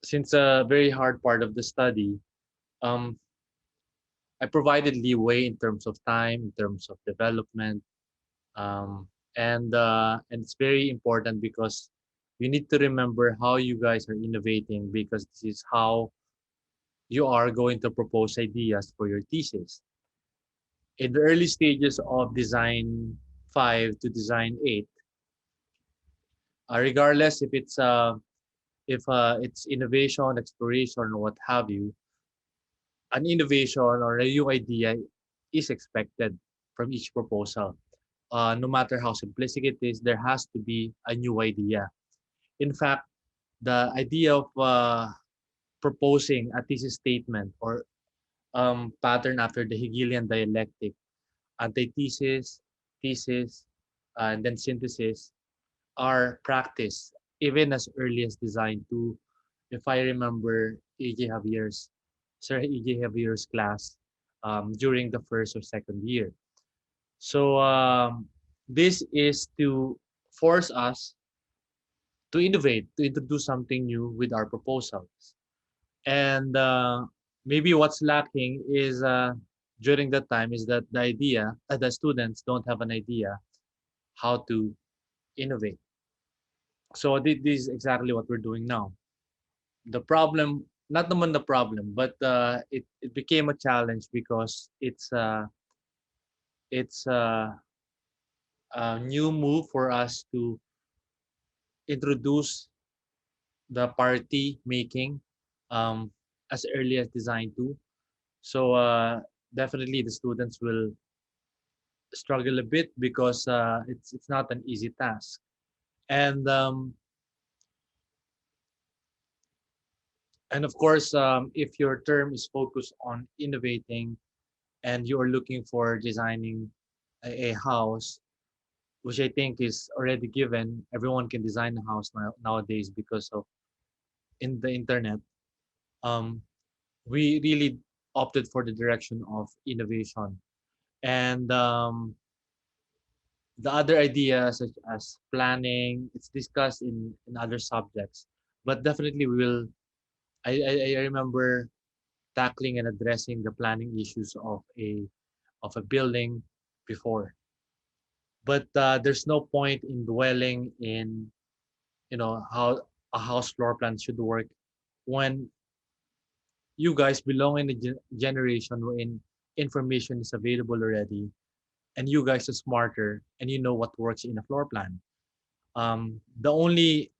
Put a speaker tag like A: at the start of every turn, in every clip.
A: since a very hard part of the study, um, I provided leeway in terms of time, in terms of development, um, and it's very important because you need to remember how you guys are innovating because this is how you are going to propose ideas for your thesis. In the early stages of design 5 to design 8, regardless if it's innovation, exploration, or what have you, an innovation or a new idea is expected from each proposal. No matter how simplistic it is, there has to be a new idea. In fact, the idea of proposing a thesis statement or pattern after the Hegelian dialectic, antithesis, thesis, and then synthesis are practiced even as early as design 2. If I remember Sir E.J. Javier's class during the first or second year. So this is to force us to innovate, to introduce something new with our proposals. And maybe what's lacking is during that time is that the students don't have an idea how to innovate. So this is exactly what we're doing now. The problem, not naman the problem, but it became a challenge because it's a new move for us to introduce the party making um, as early as design 2. So definitely the students will struggle a bit because it's not an easy task. And and of course, if your term is focused on innovating and you're looking for designing a house, which I think is already given, everyone can design a house nowadays because of in the internet. Um, we really opted for the direction of innovation, and the other ideas such as planning, it's discussed in other subjects, but definitely we will. I remember tackling and addressing the planning issues of a building before, but there's no point in dwelling in how a house floor plan should work when you guys belong in a generation wherein information is available already and you guys are smarter and you know what works in a floor plan. Um, the only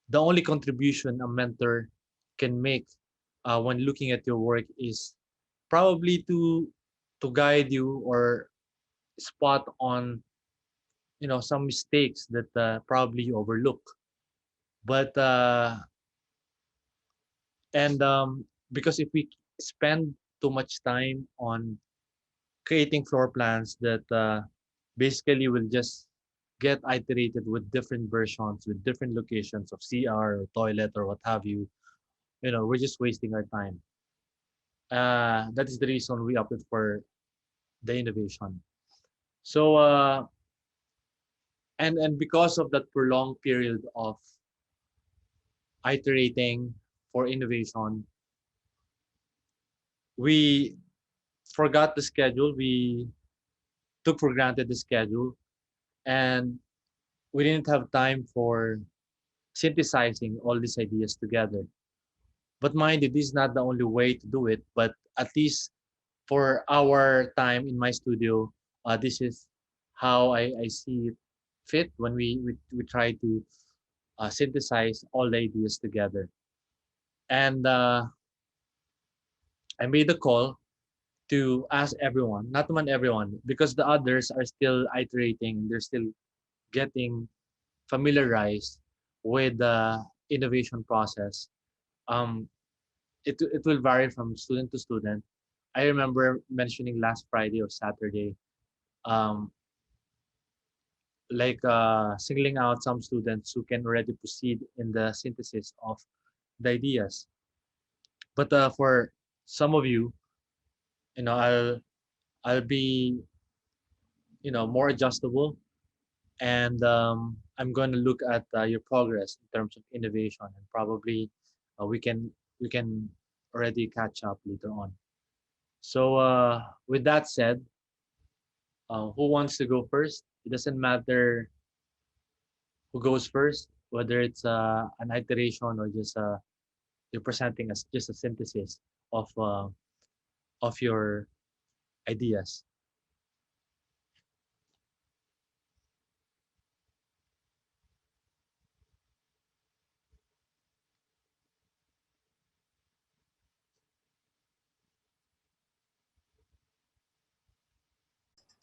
A: the only contribution a mentor can make when looking at your work is probably to guide you or spot on some mistakes that probably you overlook. But and because if we spend too much time on creating floor plans that basically will just get iterated with different versions, with different locations of CR or toilet or what have you, we're just wasting our time. That is the reason we opted for the innovation. So, and because of that prolonged period of iterating for innovation, we forgot the schedule. We took for granted the schedule, and we didn't have time for synthesizing all these ideas together. But mind you, this is not the only way to do it, but at least for our time in my studio, this is how I see it fit when we try to synthesize all the ideas together. And I made a call to ask everyone, not even everyone, because the others are still iterating, they're still getting familiarized with the innovation process. Um, it will vary from student to student. I remember mentioning last Friday or Saturday, um, like singling out some students who can already proceed in the synthesis of the ideas. But for some of you, I'll be more adjustable, and I'm going to look at your progress in terms of innovation and probably we can already catch up later on. So with that said, who wants to go first? It doesn't matter who goes first, whether it's an iteration or just you're presenting as just a synthesis of your ideas.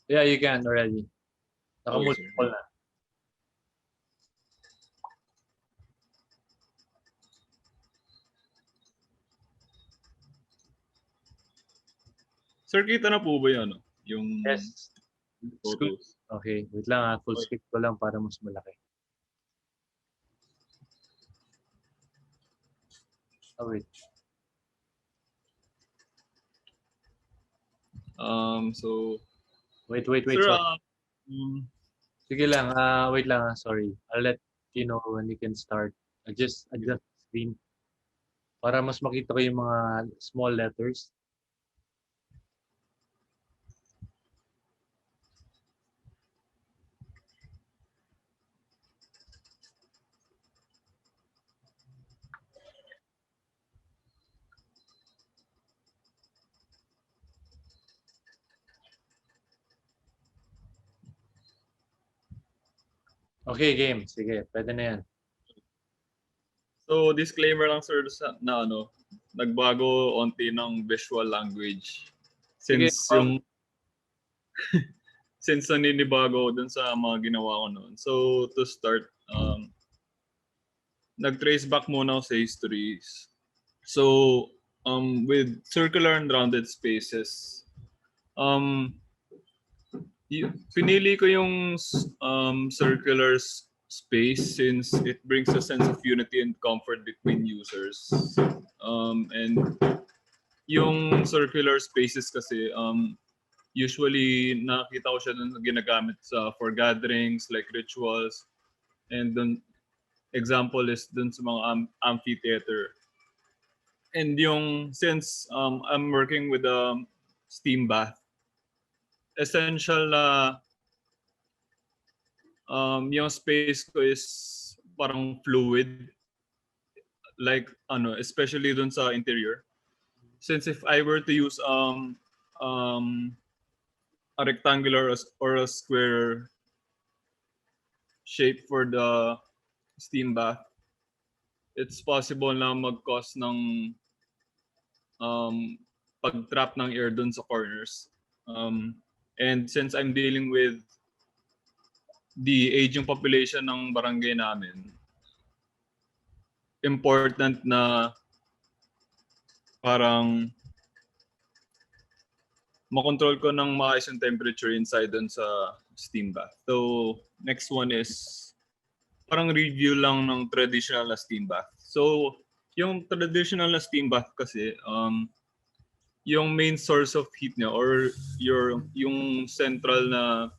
A: Yeah, you can already.
B: Okay, sir.
A: Naka-multiple na.
B: Sir, kita na po ba yung, yung
A: Yes. Screen.
B: photos?
A: Okay, wait lang full screen ko lang para mas malaki. Oh, wait.
B: So,
A: Wait,
B: sir,
A: sorry. Sige lang, wait lang, sorry. I'll let you know when you can start. I just adjust the screen para mas makita ko yung mga small letters. Okay, game. Sige, pwede na yan.
B: so disclaimer lang sir na ano, nagbago onti ng visual language.
A: Sige,
B: Since yung since naninibago dun sa mga ginawa ko noon. So to start, nag-trace back muna ako sa histories. So with circular and rounded spaces, um, pinili ko yung circular space since it brings a sense of unity and comfort between users. And yung circular spaces kasi, usually nakita ko siya dun ginagamit for gatherings like rituals, and dun example is dun sa mga amphitheater. And yung since I'm working with a steam bath, essential na yung space ko is parang fluid, like ano, especially dun sa interior. Since if I were to use a rectangular or a square shape for the steam bath, it's possible na mag-cause ng pag-trap ng air dun sa corners. And since I'm dealing with the aging population ng barangay namin, important na parang makontrol ko ng maayos yung temperature inside dun sa steam bath. So, next one is parang review lang ng traditional na steam bath. So, yung traditional na steam bath kasi, yung main source of heat niya or yung central na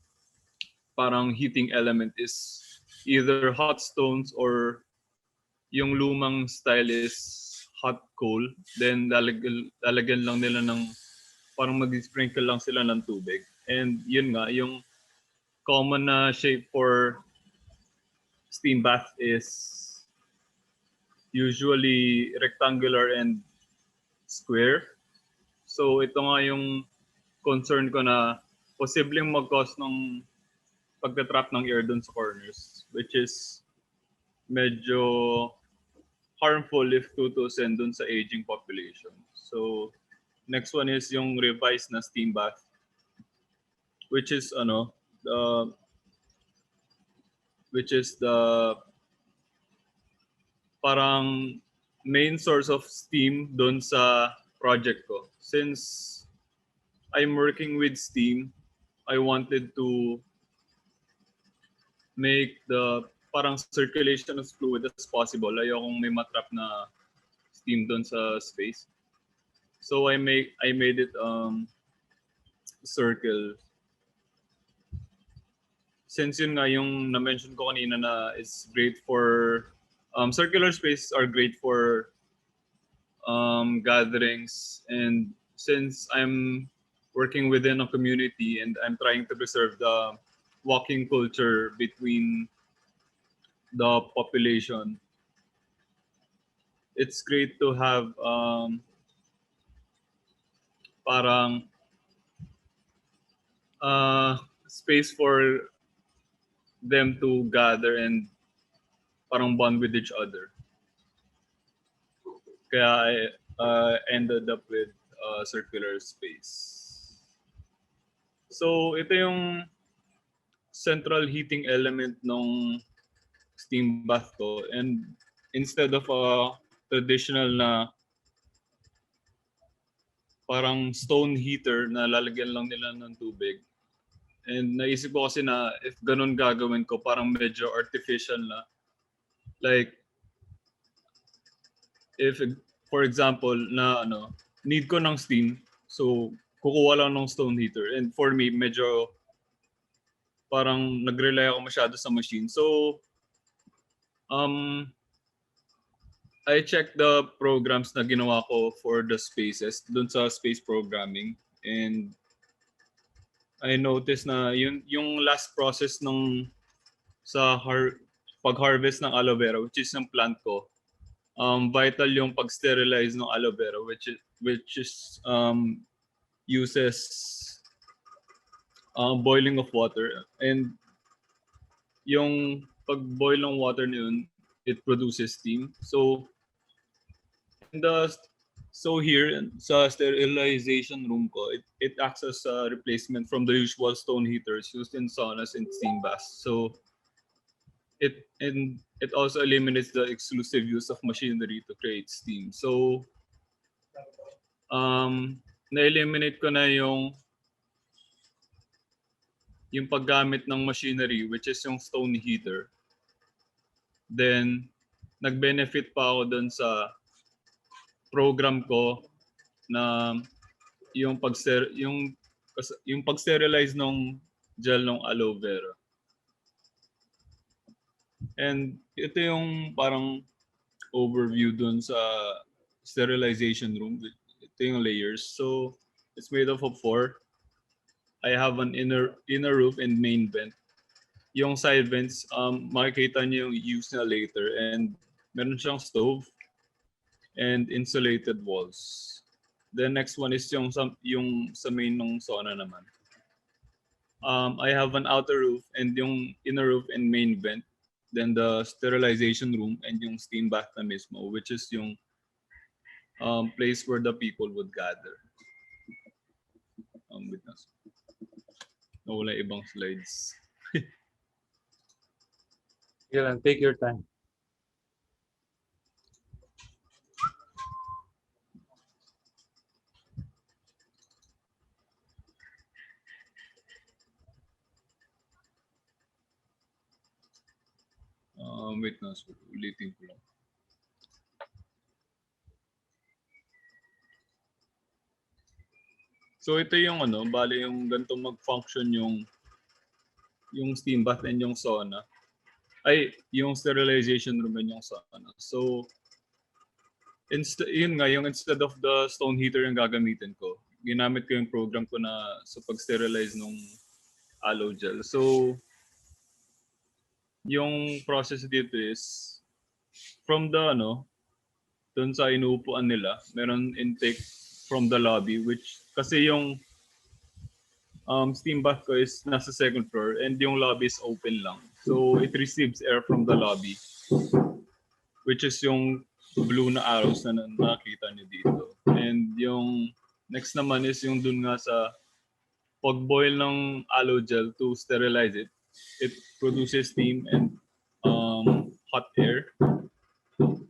B: parang heating element is either hot stones or yung lumang style is hot coal. Then lalagyan lang nila ng parang mag-sprinkle lang sila ng tubig. And yun nga, yung common na shape for steam bath is usually rectangular and square. So ito nga yung concern ko na posibleng mag-cause ng pagka-trap ng air dun sa corners, which is medyo harmful if tutusin dun sa aging population. So next one is yung revised na steam bath, which is the parang main source of steam dun sa project ko. Since I'm working with steam, I wanted to make the parang circulation as fluid as possible. Ayokong may matrap na steam dun sa space. So I made it circle. Since yun nga yung na-mention ko kanina na it's great for circular spaces are great for gatherings, and since I'm working within a community and I'm trying to preserve the walking culture between the population, it's great to have parang space for them to gather and parang bond with each other. Kaya I ended up with circular space. So ito yung central heating element ng steam bath ko, and instead of a traditional na parang stone heater na lalagyan lang nila ng tubig, and naisip ko kasi na if ganun gagawin ko, parang medyo artificial na. Like, if, for example, na need ko ng steam, so kukuha lang ng stone heater. And for me, medyo parang nag-rely ako masyado sa machine. So, I checked the programs na ginawa ko for the spaces dun sa space programming, and I noticed na yung last process ng pag-harvest ng aloe vera, which is yung plant ko, vital yung pag-sterilize ng aloe vera, which is uses boiling of water, and yung pag-boil ng water na yun, it produces steam. So here sa sterilization room ko, it acts as a replacement from the usual stone heaters used in saunas and steam baths. So it also eliminates the exclusive use of machinery to create steam. So na-eliminate ko na yung paggamit ng machinery, which is yung stone heater. Then nag-benefit pa ako dun sa program ko na yung pag-sterilize ng gel ng aloe vera. And ito yung parang overview dun sa sterilization room. Ito yung layers. So it's made up of 4. I have an inner roof and main vent. Yung side vents, makikita niyo yung use na later, and meron siyang stove and insulated walls. The next one is yung sa main ng sauna naman. I have an outer roof and yung inner roof and main vent. Then the sterilization room and yung steam bath na mismo, which is yung place where the people would gather. Witness. Wala ibang slides.
A: Yeah, take your time.
B: Wait na, so ulitin ko lang. So ito yung bali yung ganito mag-function yung steam bath and yung sauna. Ay, yung sterilization room and yung sauna. So yun nga, yung instead of the stone heater yung gagamitin ko, ginamit ko yung program ko na sa pag-sterilize ng aloe gel. So yung process dito is from the dun sa inuupuan nila, meron intake from the lobby, which kasi yung steam bath ko is nasa second floor and yung lobby is open lang. So it receives air from the lobby, which is yung blue na arrows na nakita niyo dito. And yung next naman is yung dun nga sa pag-boil ng aloe gel to sterilize it. It produces steam and hot air.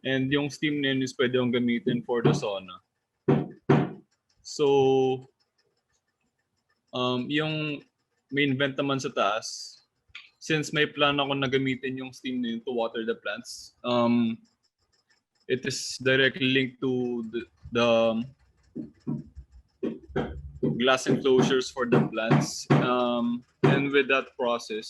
B: And yung steam na yun is pwede yung gamitin for the sauna. So yung main vent naman sa taas, since may plan ako na gamitin yung steam na yun to water the plants, it is directly linked to the glass enclosures for the plants. And with that process,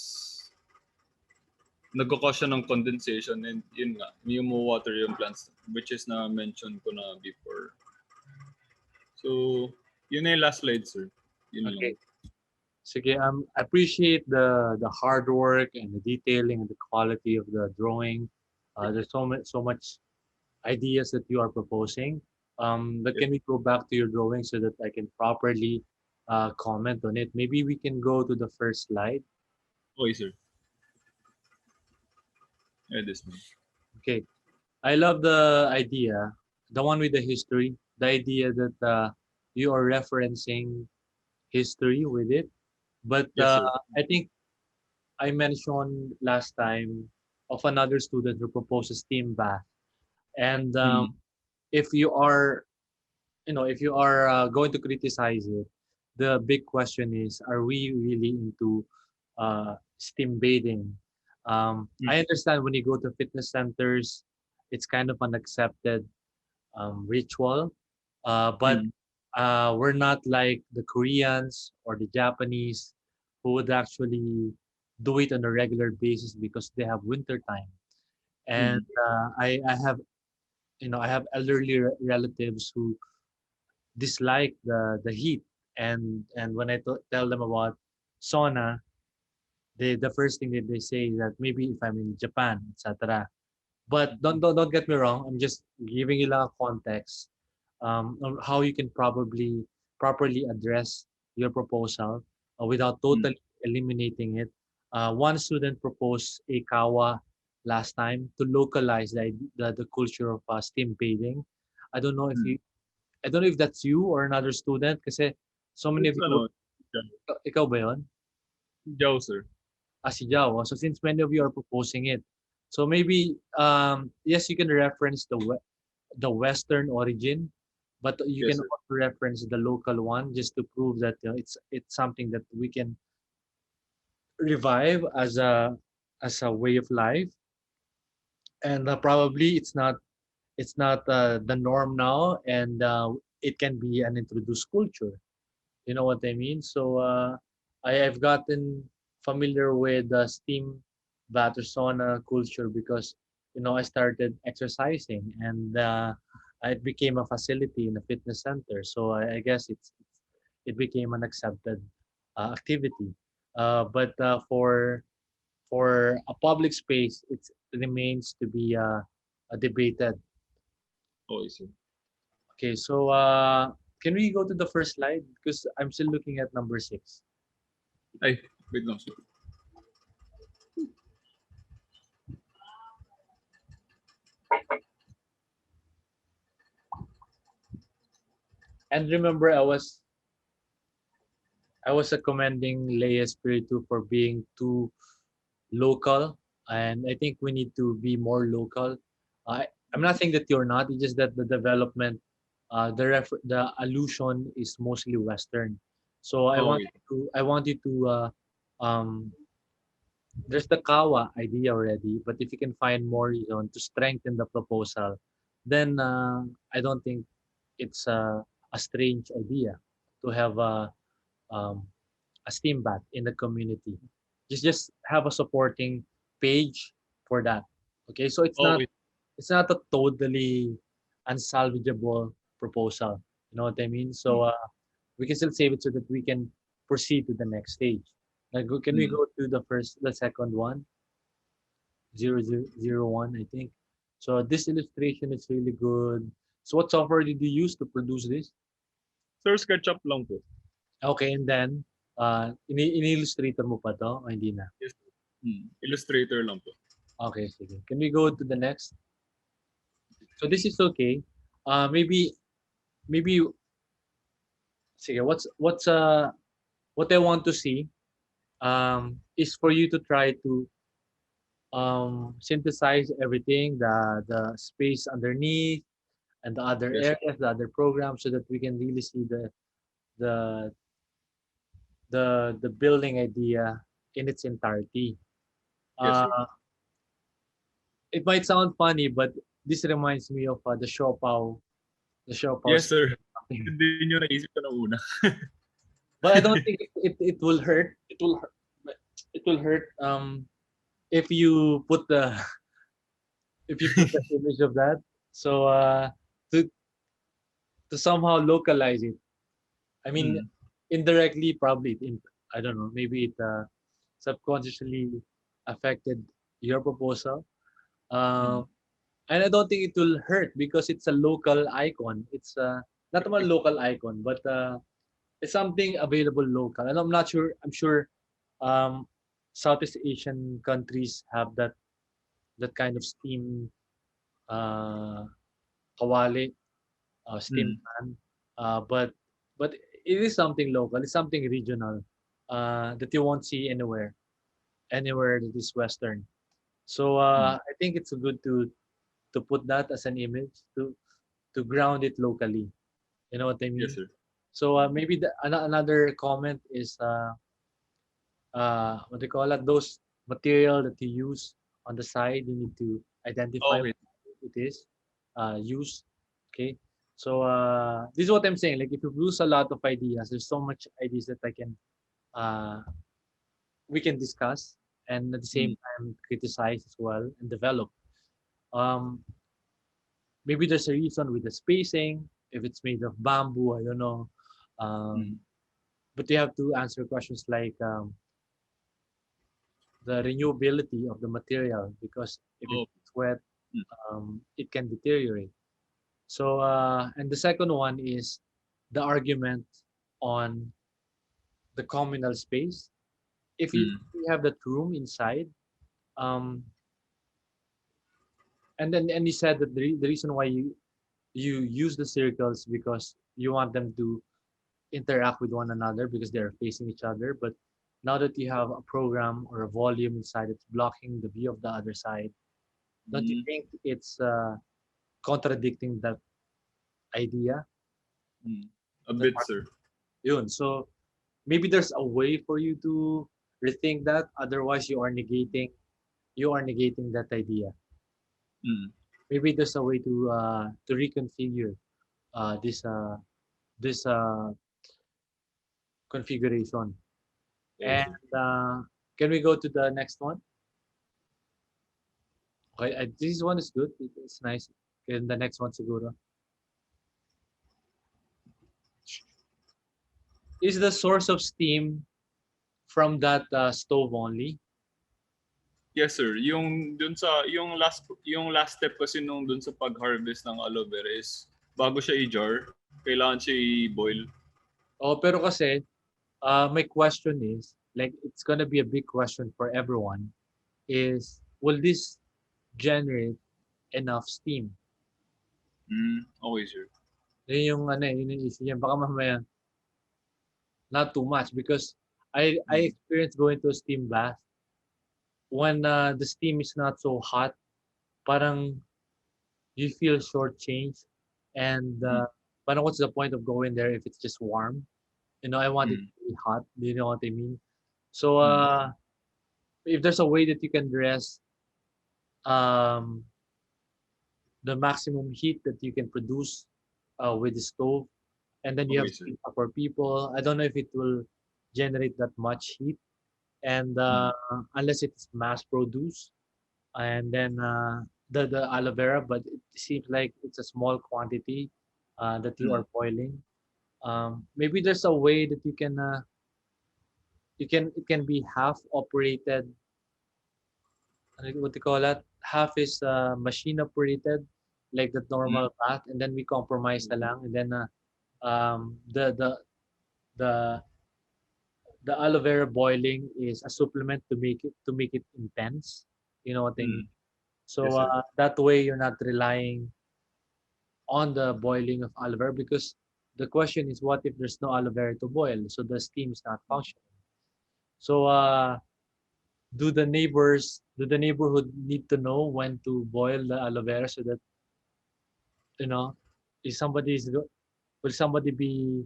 B: nagko-cause siya ng condensation and yun nga, yung water yung plants which is na mention ko na before. So, yun na yung last slide, sir. Yun lang.
A: Okay. Sige, I appreciate the hard work and the detailing and the quality of the drawing. There's so much ideas that you are proposing. But
B: Yes.
A: can we go back to your drawing so that I can properly comment on it? Maybe we can go to the first slide.
B: Okay, sir. Yeah, this one.
A: Okay, I love the idea, the one with the history, the idea that you are referencing history with it. But
B: Yes, sir.
A: I think I mentioned last time of another student who proposed a steam bath. And
B: Mm.
A: if you are, if you are going to criticize it, the big question is, are we really into steam bathing?
B: Mm.
A: I understand when you go to fitness centers, it's kind of an accepted ritual, but
B: Mm.
A: we're not like the Koreans or the Japanese who would actually do it on a regular basis because they have winter time. And
B: Mm.
A: I have, I have elderly relatives who dislike the heat, and when I tell them about sauna, the first thing that they say is that maybe if I'm in Japan, etc. But don't get me wrong. I'm just giving you a context on how you can probably properly address your proposal without
B: Mm.
A: totally eliminating it. One student proposed a kawa last time to localize the culture of steam bathing. I don't know if
B: Mm.
A: you I don't know if that's you or another student kasi so many of
B: It's
A: you,
B: ano,
A: ikaw ba yun?
B: Joe, sir.
A: Si Jao. So since many of you are proposing it, so maybe yes, you can reference the Western origin, but you
B: Yes,
A: can
B: sir.
A: also reference the local one just to prove that it's something that we can revive as a way of life, and probably it's not the norm now, and it can be an introduced culture. You know what I mean? So I've gotten familiar with the steam bath or sauna culture because I started exercising, and it became a facility in a fitness center. So I guess it became an accepted activity. But for a public space, it remains to be debated.
B: Okay, sir.
A: Okay, so can we go to the first slide because I'm still looking at number 6.
B: Ay, wait lang, sir.
A: And remember, I was commending Leia Spiritu for being too local, and I think we need to be more local. I'm not saying that you're not. It's just that the development, the allusion is mostly Western. So
B: Okay.
A: I want you to um, there's the Kawa idea already, but if you can find more reason to strengthen the proposal, then I don't think it's a strange idea to have um, a steam bath in the community. Just have a supporting page for that. Okay, so
B: Okay.
A: it's not a totally unsalvageable proposal. You know what I mean? So we can still save it so that we can proceed to the next stage. Can we
B: Mm.
A: go to the second one? 0001, I think. So this illustration is really good. So what software did you use to produce this?
B: Sir, SketchUp lang po.
A: Okay, and then in-illustrator mo pa to? O hindi na?
B: Yes, sir. Illustrator lang po.
A: Okay, sige. Can we go to the next? So this is okay. Maybe sige, what I want to see is for you to try to synthesize everything, the space underneath and the other
B: Yes, sir.
A: areas, the other programs, so that we can really see the the building idea in its entirety.
B: Yes, sir.
A: Uh, it might sound funny, but this reminds me of the Siopaw
B: Yes, sir.
A: something.
B: Hindi nyo naisip ko na una.
A: But I don't think it will hurt. It will hurt. if you put the if you put the image of that, so to to somehow localize it. I mean,
B: Mm.
A: indirectly, probably I don't know, maybe it subconsciously affected your proposal.
B: Mm.
A: Um, and I don't think it will hurt because it's a local icon. It's not a local icon, but it's something available local. And I'm not sure. I'm sure um, Southeast Asian countries have that kind of steam uh, kawali, steam
B: Mm.
A: pan. But it is something local. It's something regional that you won't see anywhere that is Western. So
B: Mm.
A: I think it's good to put that as an image to ground it locally. You know what I
B: Yes,
A: mean?
B: sir.
A: So maybe another comment is what they call it, those material that you use on the side, you need to identify
B: Okay.
A: what it is use. Okay. So this is what I'm saying. Like if you lose a lot of ideas, there's so much ideas that uh, we can discuss and at the same
B: Mm.
A: time criticize as well and develop. Um, maybe there's a reason with the spacing, if it's made of bamboo, I don't know.
B: Mm.
A: Um, but you have to answer questions like the renewability of the material because if
B: Oh.
A: it's wet,
B: Mm.
A: it can deteriorate. So, and the second one is the argument on the communal space. If you,
B: Mm.
A: if you have that room inside, um, and you said that the reason why you use the circles because you want them to interact with one another because they're facing each other. But now that you have a program or a volume inside that's blocking the view of the other side, don't you
B: Mm.
A: think it's contradicting that idea?
B: Mm. A
A: That
B: bit, sir.
A: yun. So maybe there's a way for you to rethink that. Otherwise, you are negating that idea.
B: Mm.
A: Maybe there's a way to reconfigure this this configuration.
B: Yes,
A: And
B: sir.
A: can we go to the next one? Okay, this one is good. It's nice. And the next one, siguro. Is the source of steam from that stove only?
B: Yes, sir. Yung last step kasi nung dun sa pag-harvest ng aloe vera is bago siya i-jar, kailangan siya i-boil.
A: Oh, pero kasi, my question is, like, it's gonna be a big question for everyone, is, will this generate enough steam?
B: Mm. Okay, sir.
A: Yun yung, ano, yun yung issue niya. Baka mamaya, not too much, because I
B: Mm.
A: experienced going to a steam bath when the steam is not so hot, parang you feel shortchanged. And
B: Mm.
A: parang what's the point of going there if it's just warm? You know, I want it
B: Mm.
A: to be hot. Do you know what I mean? So
B: Mm.
A: if there's a way that you can dress um, the maximum heat that you can produce with the stove, and then you have
B: Okay,
A: to
B: sir.
A: heat up for people. I don't know if it will generate that much heat, and
B: Mm.
A: unless it's mass produced, and then the aloe vera, but it seems like it's a small quantity that you
B: Mm.
A: are boiling. Maybe there's a way that you can it can be half operated. What do you call that? Half is machine operated, like the
B: Mm.
A: normal bath, and then we compromise na lang, and then the the aloe vera boiling is a supplement to make it intense. You know what I mean?
B: Mm.
A: So
B: Yes, sir.
A: that way you're not relying on the boiling of aloe vera because the question is what if there's no aloe vera to boil, so the steam is not
B: Mm.
A: functioning. So do the neighborhood need to know when to boil the aloe vera so that you know if will somebody be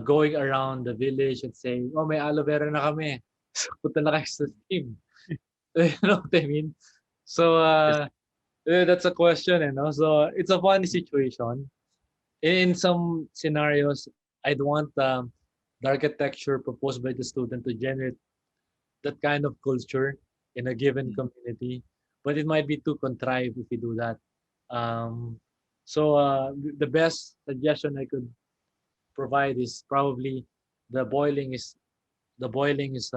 A: going around the village and saying, oh, may aloe vera na kami. So, punta na kayo sa steam. You know what I mean? So,
B: Yes.
A: that's a question, you know? So, it's a funny situation. In some scenarios, I'd want the architecture proposed by the student to generate that kind of culture. in a given
B: Mm.
A: community, but it might be too contrived if you do that. Um, so the best suggestion I could provide is probably the boiling is the boiling is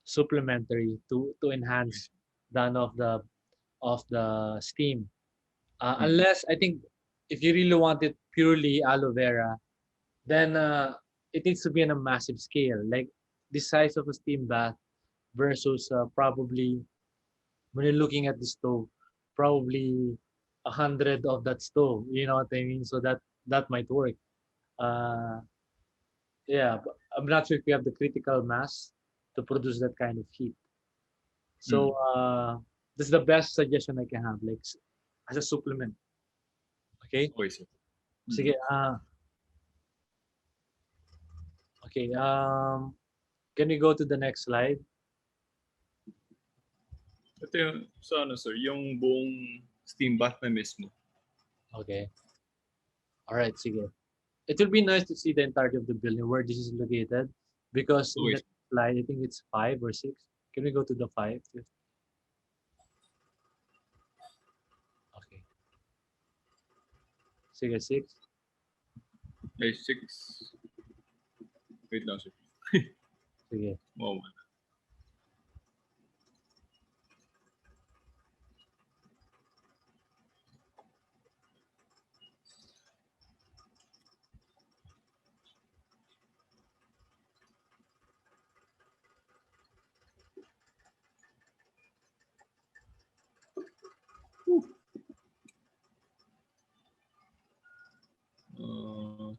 A: supplementary to enhance the of the steam.
B: Mm.
A: Unless I think if you really want it purely aloe vera, then it needs to be on a massive scale, like the size of a steam bath versus probably when you're looking at the stove, probably 100 of that stove. You know what I mean? So that might work. Uh, yeah, but I'm not sure if you have the critical mass to produce that kind of heat. So
B: Mm.
A: this is the best suggestion I can have, like as a supplement. Okay.
B: Okay, sir. Mm.
A: Sige. Okay. Can we go to the next slide?
B: Ito yung, sa ano, sir, yung buong steam bath na mismo.
A: Okay. All right. Sige. It will be nice to see the entirety of the building where this is located, because in
B: Okay,
A: the slide I think it's 5 or 6. Can we go to the 5? Okay. Sige, 6.
B: okay, 6. Wait lang, sir.
A: Sige.
B: Wow. Uh,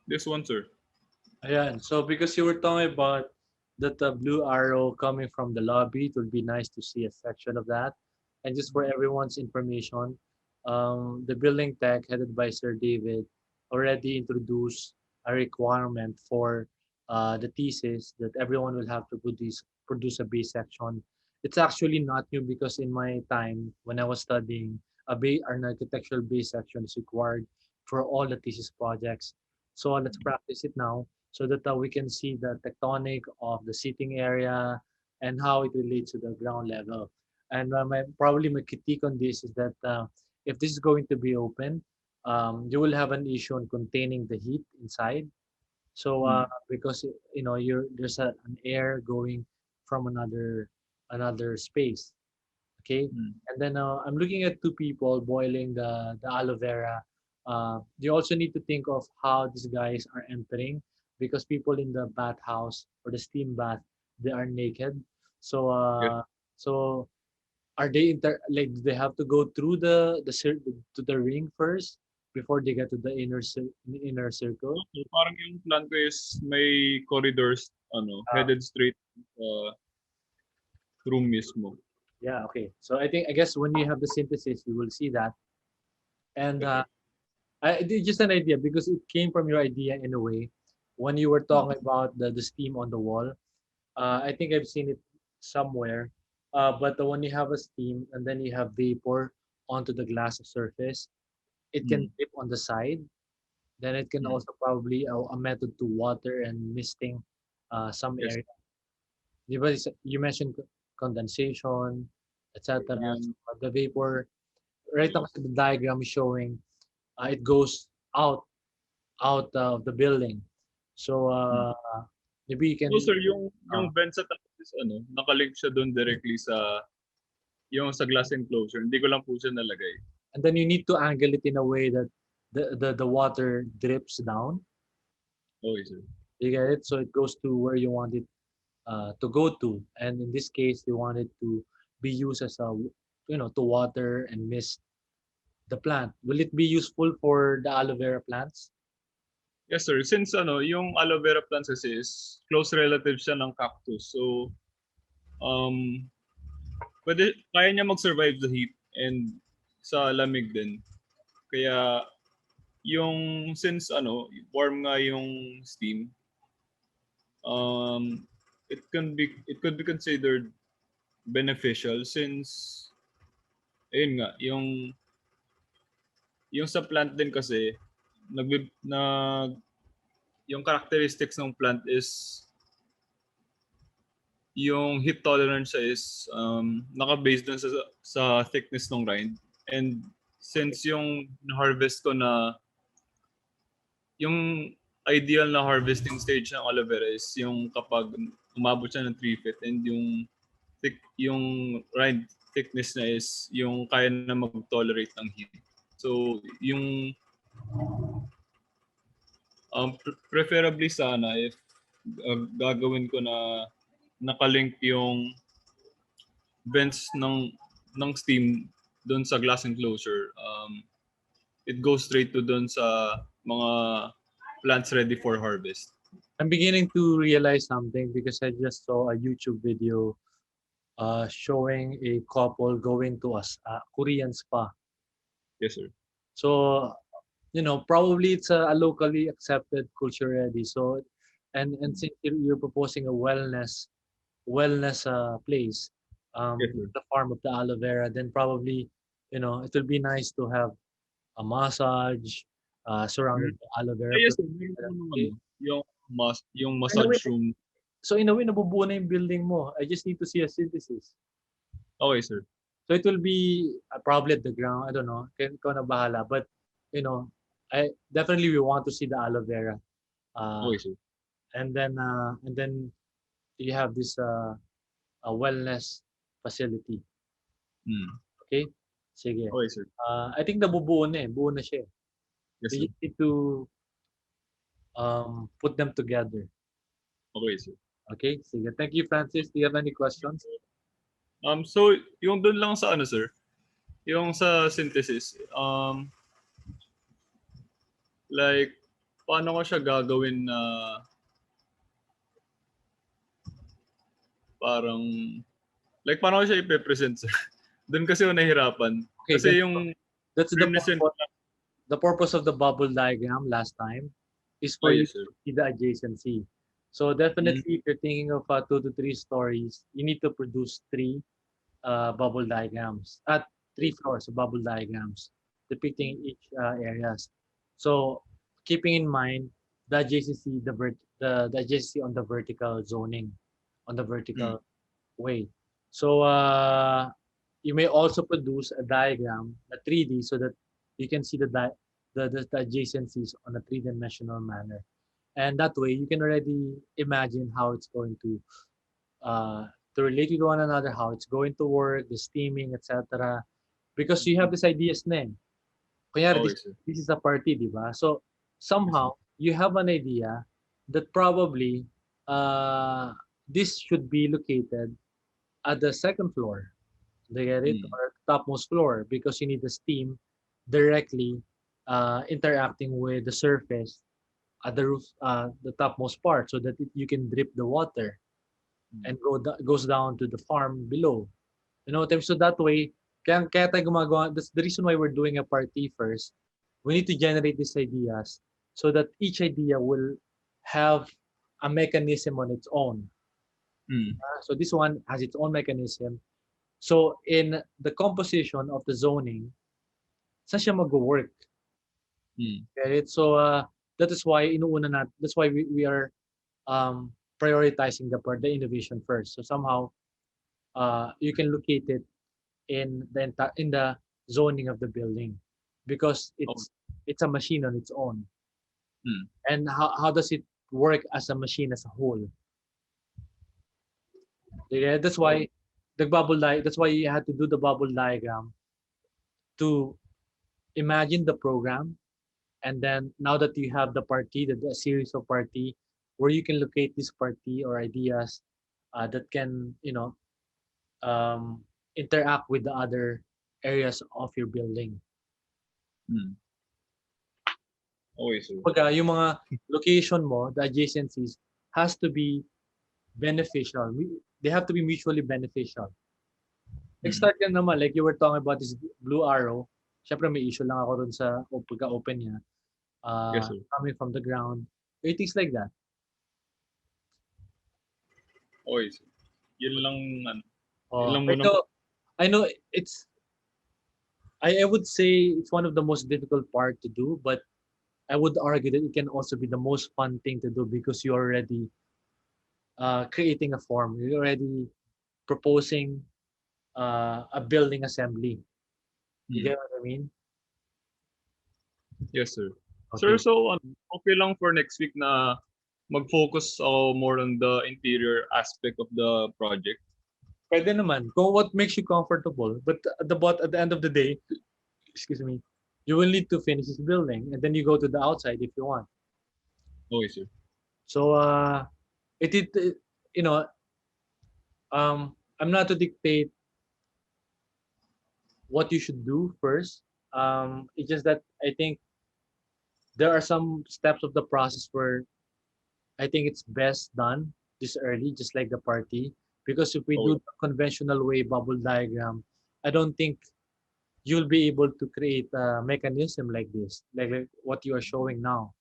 B: this one, sir.
A: Ayan. So because you were talking about that blue arrow coming from the lobby, it would be nice to see a section of that. And just for everyone's information, the building tech headed by Sir David already introduced a requirement for the thesis that everyone will have to produce a base section. It's actually not new because in my time when I was studying, an architectural base section is required for all the thesis projects. So let's practice it now so that we can see the tectonic of the seating area and how it relates to the ground level. And probably my critique on this is that if this is going to be open, you will have an issue on containing the heat inside. So
B: Mm.
A: because there's an air going from another space. Okay,
B: Mm.
A: and then I'm looking at two people boiling the aloe vera. You also need to think of how these guys are entering, because people in the bathhouse or the steam bath, they are naked. So
B: Yes.
A: so are they like, do they have to go through to the ring first before they get to the inner circle?
B: So, parang yung plan ko is may corridors, ano,
A: Uh,
B: headed straight room mismo.
A: yeah, okay. So I guess when you have the synthesis, you will see that. And
B: Okay.
A: just an idea, because it came from your idea in a way when you were
B: Mm.
A: talking about the steam on the wall. I think I've seen it somewhere. But when you have a steam and then you have vapor onto the glass surface, it can
B: Mm.
A: drip on the side. Then it can
B: Mm.
A: also probably a method to water and misting some
B: Yes.
A: area. You mentioned condensation, etc.
B: Yan.
A: So the vapor, right now
B: Yes.
A: the diagram is showing it goes out of the building. So
B: Mm.
A: maybe you
B: No,
A: can
B: sir, yung
A: uh,
B: vent sa taas is ano, nakalink siya doon directly sa yung sa glass enclosure. Hindi ko lang po siya nalagay.
A: and then you need to angle it in a way that the water drips down.
B: Okay, sir.
A: You get it? So it goes to where you want it to go to. And in this case, you want it to be used as to water and mist the plant. Will it be useful for the aloe vera plants?
B: Yes, sir. Since yung aloe vera plants kasi is close relative siya ng cactus. So, um, kaya niya mag-survive the heat and sa lamig din. Kaya, since warm nga yung steam, um, it could be considered beneficial since, ayun nga, yung sa plant din kasi, nag, nag, yung characteristics ng plant is yung heat tolerance is naka-based dun sa thickness ng rind. And since yung harvest ko na yung ideal na harvesting stage ng aloe vera is yung kapag umabot siya ng 3 feet and yung rind thickness na is yung kaya na mag-tolerate ng heat. So yung preferably sana if gagawin ko na nakalink yung vents ng steam doon sa glass enclosure, it goes straight to doon sa mga plants ready for harvest.
A: I'm beginning to realize something because I just saw a YouTube video showing a couple going to a Korean spa.
B: Yes, sir.
A: So, probably it's a locally accepted culture already. So, and since you're proposing a wellness place,
B: Yes, sir.
A: the farm of the aloe vera, then probably, it will be nice to have a massage surrounded by aloe vera.
B: Yes, sir. Meron po naman, yung
A: In a way,
B: massage room.
A: so in a way, nabubuo na yung building mo. I just need to see a synthesis.
B: Okay, sir.
A: So it will be probably at the ground. I don't know. Ikaw na bahala. But, I definitely we want to see the aloe vera.
B: Okay, sir.
A: And then you have this a wellness facility. Okay? Sige.
B: Okay, sir.
A: I think nabubuo na eh. Buo na siya.
B: Yes,
A: So
B: sir.
A: you need to put them together.
B: Okay, sir.
A: Okay? Sige. Thank you, Francis. Do you have any questions?
B: So yung doon lang sa sir, yung sa synthesis, like paano ko siya gagawin na parang paano ko siya i-present, sir? Doon kasi ako nahirapan.
A: Okay,
B: Kasi yung
A: that's
B: present
A: the purpose of the bubble diagram last time is for you
B: yes, sir.
A: to see the adjacency. So definitely, if you're thinking of 2 to 3 stories, you need to produce 3 bubble diagrams at 3 floors of bubble diagrams depicting each areas. So keeping in mind the adjacency, the adjacency on the vertical zoning, on the vertical way. So you may also produce a diagram, a 3D, so that you can see the adjacencies on a 3-dimensional manner. And that way, you can already imagine how it's going to relate to one another, how it's going to work, the steaming, etc. Because you have these ideas na eh. Kunyari, this is a party, di ba? So, somehow, you have an idea that probably this should be located at the second floor. They get it? Or topmost floor, because you need the steam directly interacting with the surface at the roof, the topmost part, so that you can drip the water and goes down to the farm below. So that way, kaya tayo gumagawa, that's the reason why we're doing a party first. We need to generate these ideas so that each idea will have a mechanism on its own. So this one has its own mechanism. So in the composition of the zoning, saan siya mag-work? Get it? So that is why that's why we are prioritizing the innovation first. So somehow you can locate it in the zoning of the building because it's a machine on its own. And how does it work as a machine as a whole? Yeah, that's why that's why you had to do the bubble diagram to imagine the program. And then now that you have the party, the series of party, where you can locate this party or ideas that can, interact with the other areas of your building.
B: Okay, sir.
A: Pagka yung mga location mo, the adjacencies, has to be beneficial. They have to be mutually beneficial. Start ka naman, like you were talking about this blue arrow. Siyempre may issue lang ako dun sa pagka-open niya.
B: Yes, sir.
A: Coming from the ground. Things like that.
B: Okay, sir. Yun lang, ano. Yun
A: Oh,
B: lang muna.
A: I know it's I would say it's one of the most difficult part to do, but I would argue that it can also be the most fun thing to do because you're already creating a form. You're already proposing a building assembly. You get what I mean?
B: Yes, sir.
A: Okay.
B: Sir, so okay lang for next week na mag-focus ako more on the interior aspect of the project.
A: Pwede naman. Go what makes you comfortable. But at the end of the day, excuse me, you will need to finish this building and then you go to the outside if you want.
B: Okay, sir.
A: So you know, I'm not to dictate what you should do first. It's just that I think there are some steps of the process where I think it's best done this early, just like the party. Because if we do the conventional way bubble diagram, I don't think you'll be able to create a mechanism like this, like what you are showing now.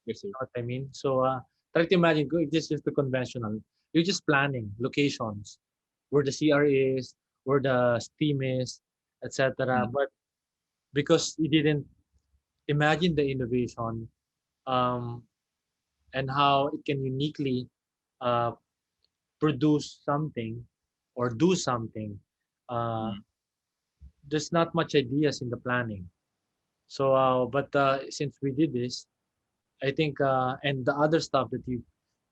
B: Yes, sir.
A: You know what I mean? So try to imagine, this is the conventional. You're just planning locations, where the CR is, where the steam is, etc. But because you didn't imagine the innovation, um, and how it can uniquely uh, produce something or do something, uh, there's not much ideas in the planning. So, but since we did this, I think, and the other stuff that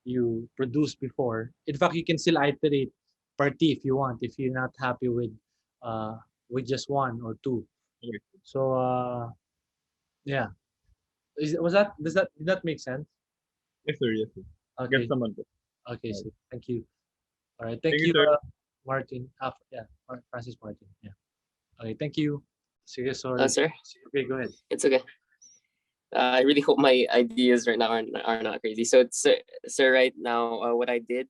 A: you produced before, in fact, you can still iterate party if you want, if you're not happy with just one or two.
B: Okay.
A: So, yeah, did that make sense?
B: Yes, sir. Yes, sir.
A: Okay,
B: Gets naman po.
A: okay,
B: Right.
A: so thank you. All right,
B: Thank
A: thank
B: you,
A: you,
B: sir.
A: Martin. Yeah, Francis Martin. Yeah. Okay, thank you. Sige, sorry.
C: Sir,
A: Okay, go ahead.
C: it's okay. I really hope my ideas right now are not crazy. So, so right now, what I did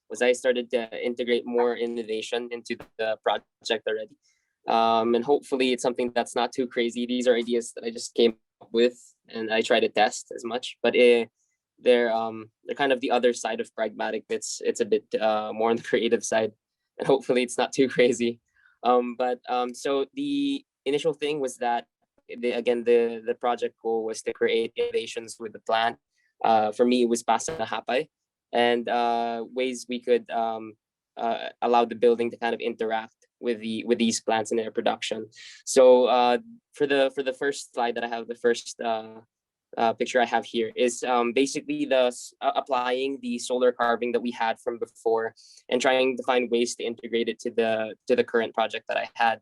C: was I started to integrate more innovation into the project already. And hopefully it's something that's not too crazy. These are ideas that I just came up with and I try to test as much, but they're kind of the other side of pragmatic. It's a bit more on the creative side, and hopefully it's not too crazy. So the initial thing was that the project goal was to create innovations with the plant. For me, it was pasa na hapay, and ways we could allow the building to kind of interact with these plants in their production. So for the first slide that I have, the first picture I have here is basically applying the solar carving that we had from before and trying to find ways to integrate it to the current project that I had,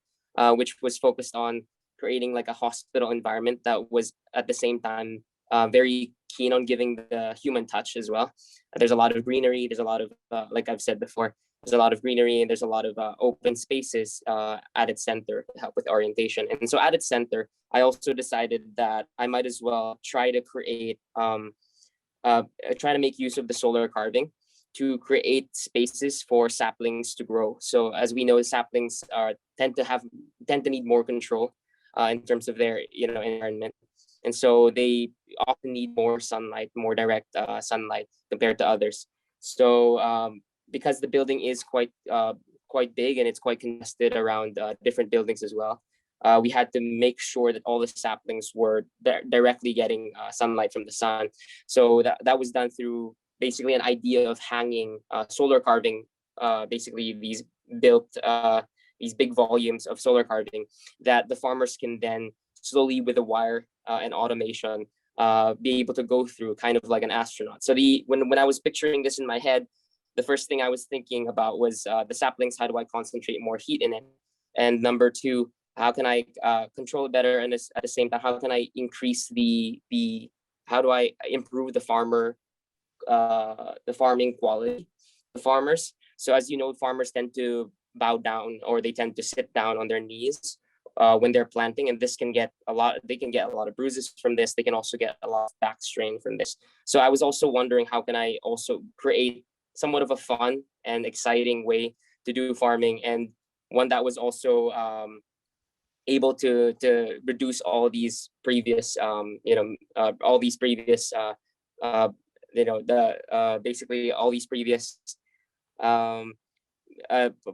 C: which was focused on creating like a hospital environment that was at the same time very keen on giving the human touch as well. There's a lot of greenery. There's a lot of, like I've said before, there's a lot of greenery and there's a lot of open spaces at its center to help with orientation. And so at its center, I also decided that I might as well try to create, try to make use of the solar carving to create spaces for saplings to grow. So as we know, saplings tend to need more control in terms of their environment, and so they often need more sunlight, more direct sunlight compared to others. So because the building is quite big and it's quite congested around different buildings as well, we had to make sure that all the saplings were directly getting sunlight from the sun. So that was done through basically an idea of hanging solar carving, basically these big volumes of solar carving that the farmers can then slowly with a wire and automation be able to go through, kind of like an astronaut. So when I was picturing this in my head, the first thing I was thinking about was the saplings. How do I concentrate more heat in it? And number two, how can I control it better? And at the same time, how can I increase how do I improve the farming quality of farmers? So as you know, farmers tend to bow down or they tend to sit down on their knees when they're planting, and this can get a lot. They can get a lot of bruises from this. They can also get a lot of back strain from this. So I was also wondering, how can I also create somewhat of a fun and exciting way to do farming, and one that was also able to reduce all these previous all these previous basically all these previous um,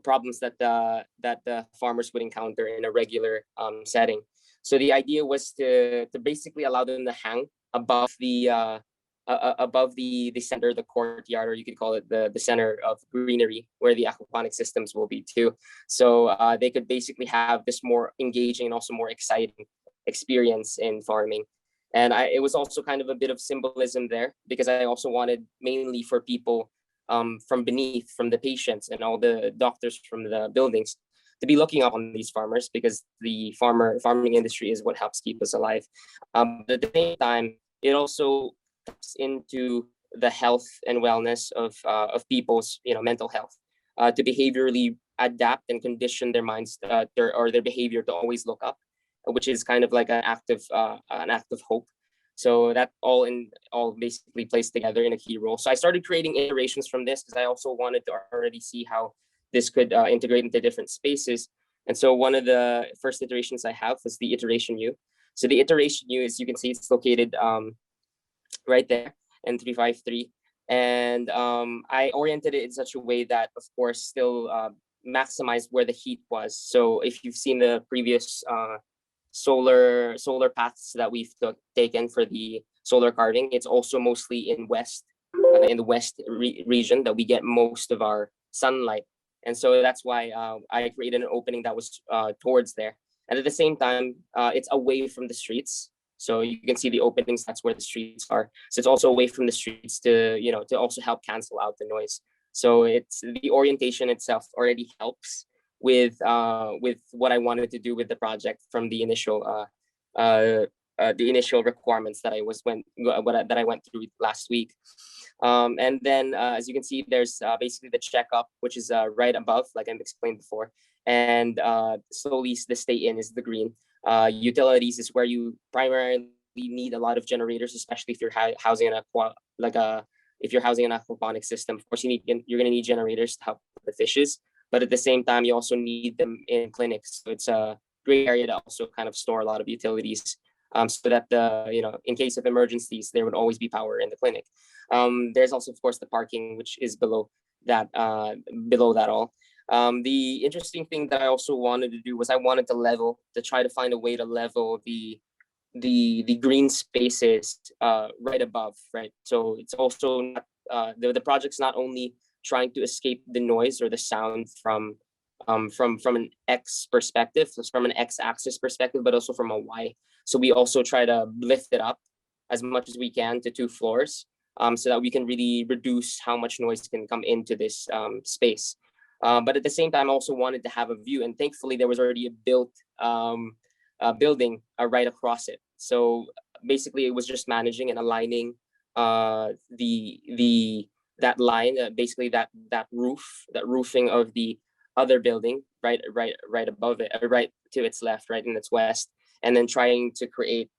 C: problems that the farmers would encounter in a regular setting. So the idea was to basically allow them to hang above the center, the courtyard, or you could call it the center of greenery, where the aquaponic systems will be too. So they could basically have this more engaging and also more exciting experience in farming. And it was also kind of a bit of symbolism there, because I also wanted mainly for people from beneath, from the patients and all the doctors from the buildings, to be looking up on these farmers, because the farming industry is what helps keep us alive. But at the same time, it also taps into the health and wellness of people's mental health, to behaviorally adapt and condition their minds or their behavior to always look up, which is kind of like an act of hope. So that all basically plays together in a key role. So I started creating iterations from this, because I also wanted to already see how this could integrate into different spaces. And so one of the first iterations I have was the iteration U. So the iteration U, as you can see, it's located right there in 353. And I oriented it in such a way that, of course, still maximized where the heat was. So if you've seen the previous solar paths that we've taken for the solar carving, it's also mostly in the west region that we get most of our sunlight. And so that's why I created an opening that was towards there. And at the same time, it's away from the streets. So you can see the openings, that's where the streets are. So it's also away from the streets to also help cancel out the noise. So it's the orientation itself already helps with what I wanted to do with the project from the initial requirements that I went through last week. And then as you can see, there's basically the checkup, which is right above, like I explained before. And slowly the stay in is the green. Utilities is where you primarily need a lot of generators, especially if you're housing if you're housing an aquaponic system. Of course, you're going to need generators to help the fishes, but at the same time, you also need them in clinics. So it's a great area to also kind of store a lot of utilities, so that in case of emergencies, there would always be power in the clinic. There's also, of course, the parking, which is below that all. The interesting thing that I also wanted to do was I wanted to try to find a way to level the green spaces right above, right? So it's also not, the project's not only trying to escape the noise or the sound from an X perspective, so from an X-axis perspective, but also from a Y. So we also try to lift it up as much as we can to 2 floors, so that we can really reduce how much noise can come into this space. But at the same time, I also wanted to have a view, and thankfully there was already a built building right across it. So basically, it was just managing and aligning that line, basically that roofing of the other building right above it, right to its left, right in its west, and then trying to create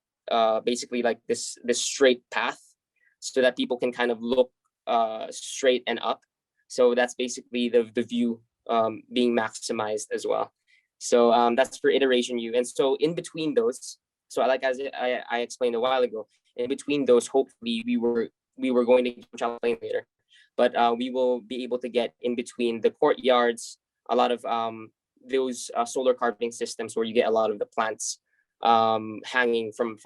C: basically like this straight path, so that people can kind of look straight and up. So that's basically the view being maximized as well. So that's for iteration U. And so in between those, so like as I explained a while ago, in between those, hopefully we were going to explain later, but we will be able to get in between the courtyards, a lot of those solar carving systems where you get a lot of the plants hanging from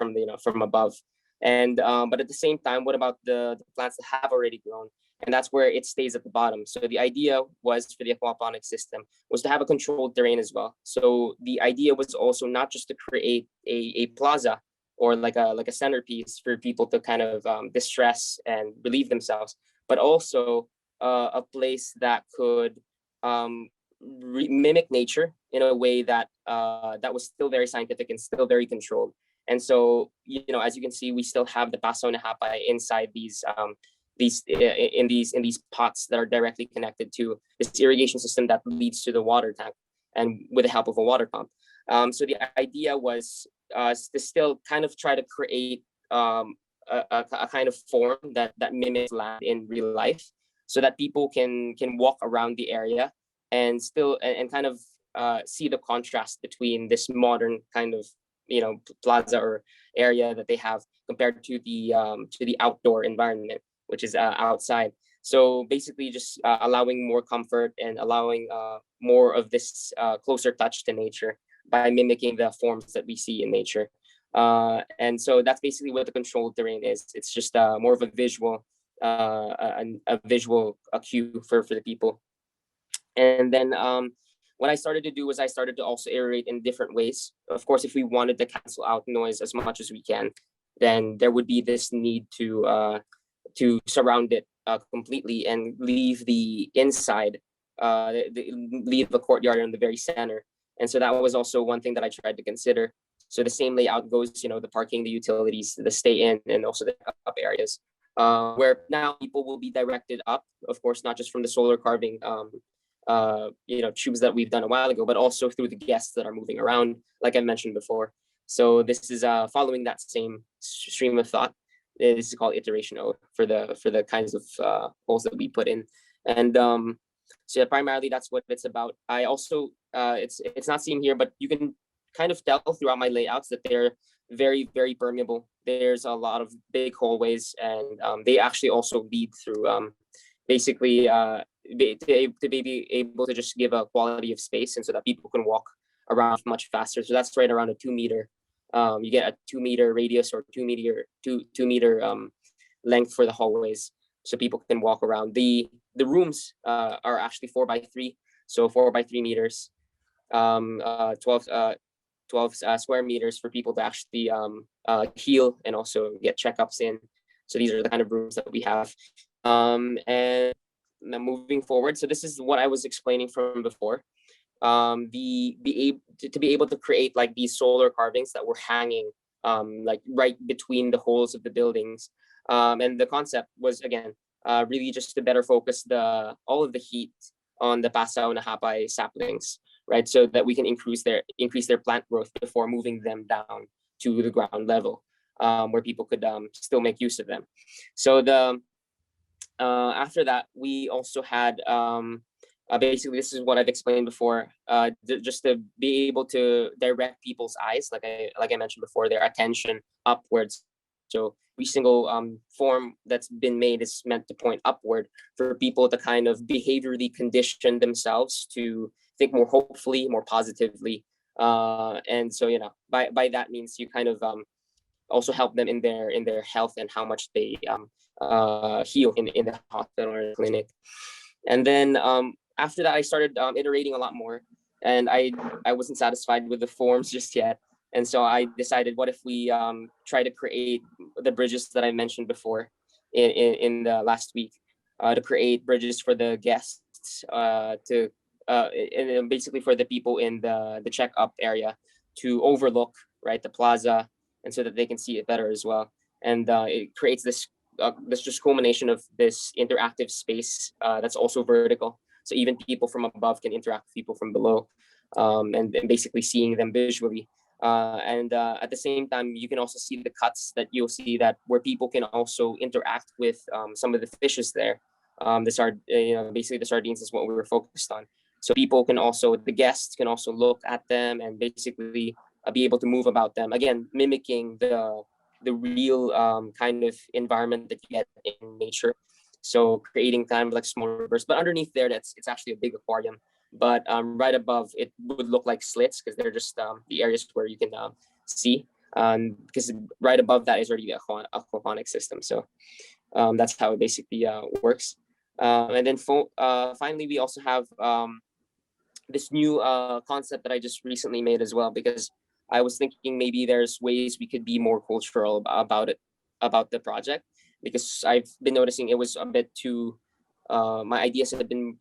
C: above. And but at the same time, what about the plants that have already grown? And that's where it stays at the bottom. So the idea was for the aquaponic system was to have a controlled terrain as well. So the idea was also not just to create a plaza or like a centerpiece for people to kind of distress and relieve themselves, but also a place that could mimic nature in a way that that was still very scientific and still very controlled. And so, as you can see, we still have the paso na hapay inside these pots that are directly connected to this irrigation system that leads to the water tank, and with the help of a water pump. So the idea was to still kind of try to create a kind of form that mimics land in real life, so that people can walk around the area and still and kind of see the contrast between this modern kind of plaza or area that they have compared to the outdoor environment, which is outside. So basically just allowing more comfort and allowing more of this closer touch to nature by mimicking the forms that we see in nature. And so that's basically what the controlled terrain is. It's just more of a visual cue for the people. And then what I started to do was I started to also iterate in different ways. Of course, if we wanted to cancel out noise as much as we can, then there would be this need to surround it completely and leave the inside, leave the courtyard in the very center. And so that was also one thing that I tried to consider. So the same layout goes, the parking, the utilities, the stay in, and also the up areas, where now people will be directed up, of course, not just from the solar carving, tubes that we've done a while ago, but also through the guests that are moving around, like I mentioned before. So this is following that same stream of thought. This is called iteration O for the kinds of holes that we put in. And so yeah, primarily that's what it's about. I also it's not seen here, but you can kind of tell throughout my layouts that they're very, very permeable. There's a lot of big hallways, and they actually also lead through basically to be able to just give a quality of space, and so that people can walk around much faster. So that's right around a 2 meter. You get a 2 meter radius or 2 meter length for the hallways, so people can walk around. The rooms are actually 4x3, so 4x3 meters, 12 square meters for people to actually heal and also get checkups in. So these are the kind of rooms that we have. And now moving forward, so this is what I was explaining from before. To be able to create like these solar carvings that were hanging like right between the holes of the buildings. And the concept was, again, really just to better focus all of the heat on the Pasao and Hapay saplings, right? So that we can increase their plant growth before moving them down to the ground level, where people could still make use of them. So after that, we also had basically, this is what I've explained before, just to be able to direct people's eyes, like I mentioned before, their attention upwards. So every single form that's been made is meant to point upward for people to kind of behaviorally condition themselves to think more hopefully, more positively. And so, by that means you kind of also help them in their health and how much they heal in the hospital or clinic. And then after that, I started iterating a lot more, and I wasn't satisfied with the forms just yet. And so I decided, what if we try to create the bridges that I mentioned before in the last week, to create bridges for the guests, and basically for the people in the checkup area to overlook, right, the plaza, and so that they can see it better as well. And it creates this just culmination of this interactive space that's also vertical. So even people from above can interact with people from below, and basically seeing them visually. And at the same time, you can also see the cuts that you'll see that where people can also interact with some of the fishes there. Basically the sardines is what we were focused on. So the guests can also look at them and basically be able to move about them. Again, mimicking the real kind of environment that you get in nature. So creating kind of like small rivers, but underneath there, it's actually a big aquarium. But right above, it would look like slits because they're just the areas where you can see. Because right above that is already the aquaponic system. So that's how it basically works. And then finally, we also have this new concept that I just recently made as well, because I was thinking maybe there's ways we could be more cultural about the project, because I've been noticing it was a bit too, my ideas have been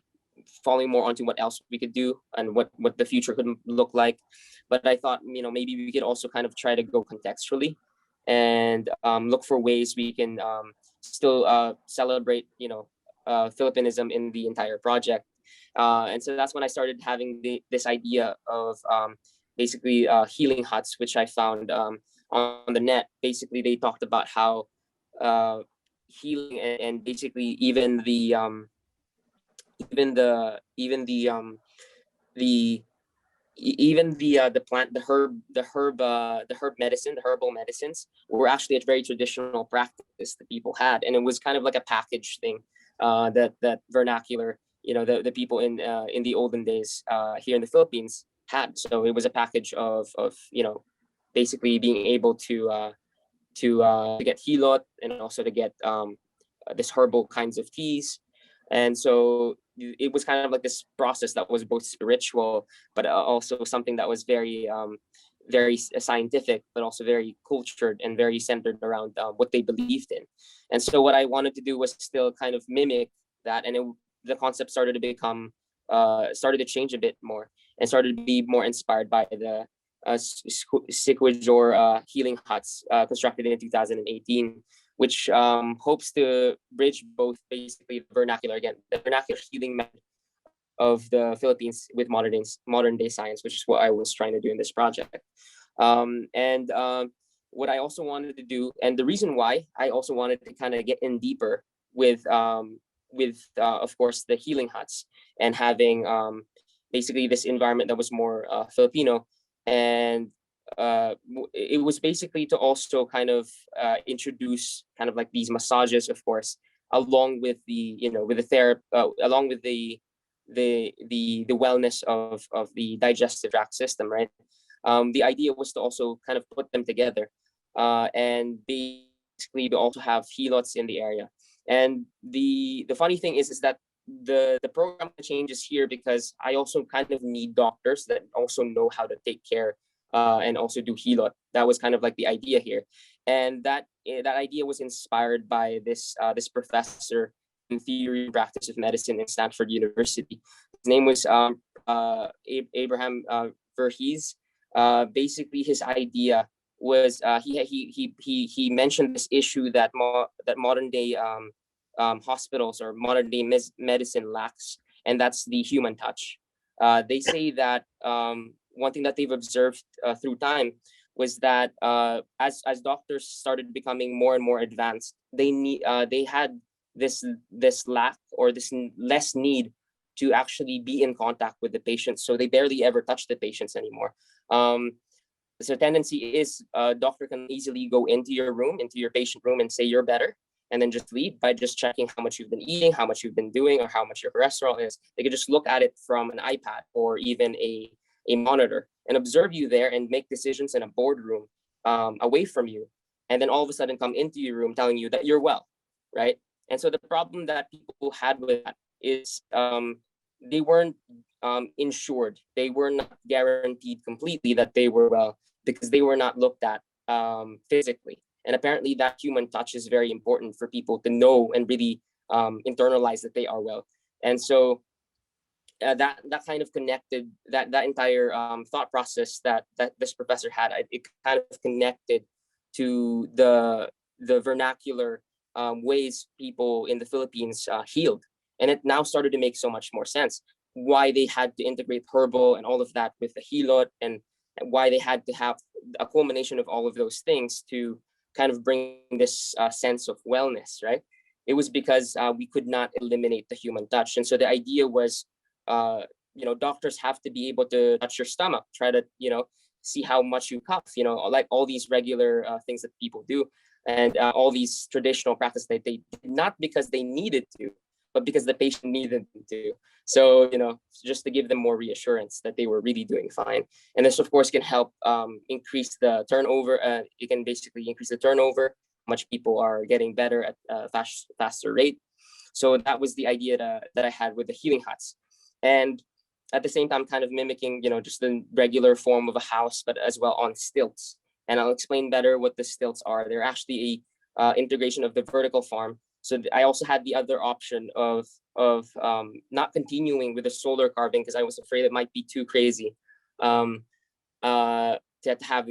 C: falling more onto what else we could do and what the future could look like. But I thought, maybe we could also kind of try to go contextually and look for ways we can still celebrate, Philippinism in the entire project. And so that's when I started having this idea of basically healing huts, which I found on the net. Basically, they talked about how healing and basically the the plant, the herbal medicines were actually a very traditional practice that people had, and it was kind of like a package thing that vernacular, the people in the olden days here in the Philippines had. So it was a package of basically being able to get hilot and also to get this herbal kinds of teas. And so it was kind of like this process that was both spiritual, but also something that was very scientific, but also very cultured and very centered around what they believed in. And so what I wanted to do was still kind of mimic that, and the concept started to change a bit more, and started to be more inspired by the Sikwajor healing huts constructed in 2018, which hopes to bridge both basically the vernacular healing method of the Philippines with modern day science, which is what I was trying to do in this project. And what I also wanted to do, and the reason why I also wanted to kind of get in deeper with of course the healing huts, and having basically this environment that was more Filipino, and it was basically to also kind of introduce kind of like these massages, of course, along with the with the therapy, along with the wellness of the digestive tract system, right? The idea was to also kind of put them together, and basically to also have helots in the area. And the funny thing is that the program changes here because I also kind of need doctors that also know how to take care and also do helot. That was kind of like the idea here, and that idea was inspired by this professor in theory and practice of medicine in Stanford University. His name was Abraham Verghese. Basically, his idea was he mentioned this issue that modern day hospitals or modern day medicine lacks, and that's the human touch. They say that one thing that they've observed through time was that as doctors started becoming more and more advanced, they had this lack, or this less need to actually be in contact with the patients, so they barely ever touch the patients anymore. So tendency is a doctor can easily go into your patient room, and say you're better, and then just leave by just checking how much you've been eating, how much you've been doing, or how much your cholesterol is. They could just look at it from an iPad or even a monitor and observe you there and make decisions in a boardroom away from you, and then all of a sudden come into your room telling you that you're well, right? And so the problem that people had with that is they weren't insured. They were not guaranteed completely that they were well, because they were not looked at physically. And apparently that human touch is very important for people to know and really internalize that they are well. And so that kind of connected that entire thought process that this professor had. It kind of connected to the vernacular ways people in the Philippines healed, and it now started to make so much more sense why they had to integrate herbal and all of that with the helot, and why they had to have a culmination of all of those things to kind of bring this sense of wellness, right? It was because we could not eliminate the human touch. And so the idea was, doctors have to be able to touch your stomach, try to, see how much you cough, like all these regular things that people do, and all these traditional practices that they did not because they needed to, but because the patient needed them to. So, just to give them more reassurance that they were really doing fine. And this, of course, can help increase the turnover. It can basically increase the turnover, much people are getting better at a faster rate. So that was the idea that I had with the healing huts. And at the same time, kind of mimicking, just the regular form of a house, but as well on stilts. And I'll explain better what the stilts are. They're actually a integration of the vertical farm. So I also had the other option of not continuing with the solar carving, because I was afraid it might be too crazy to have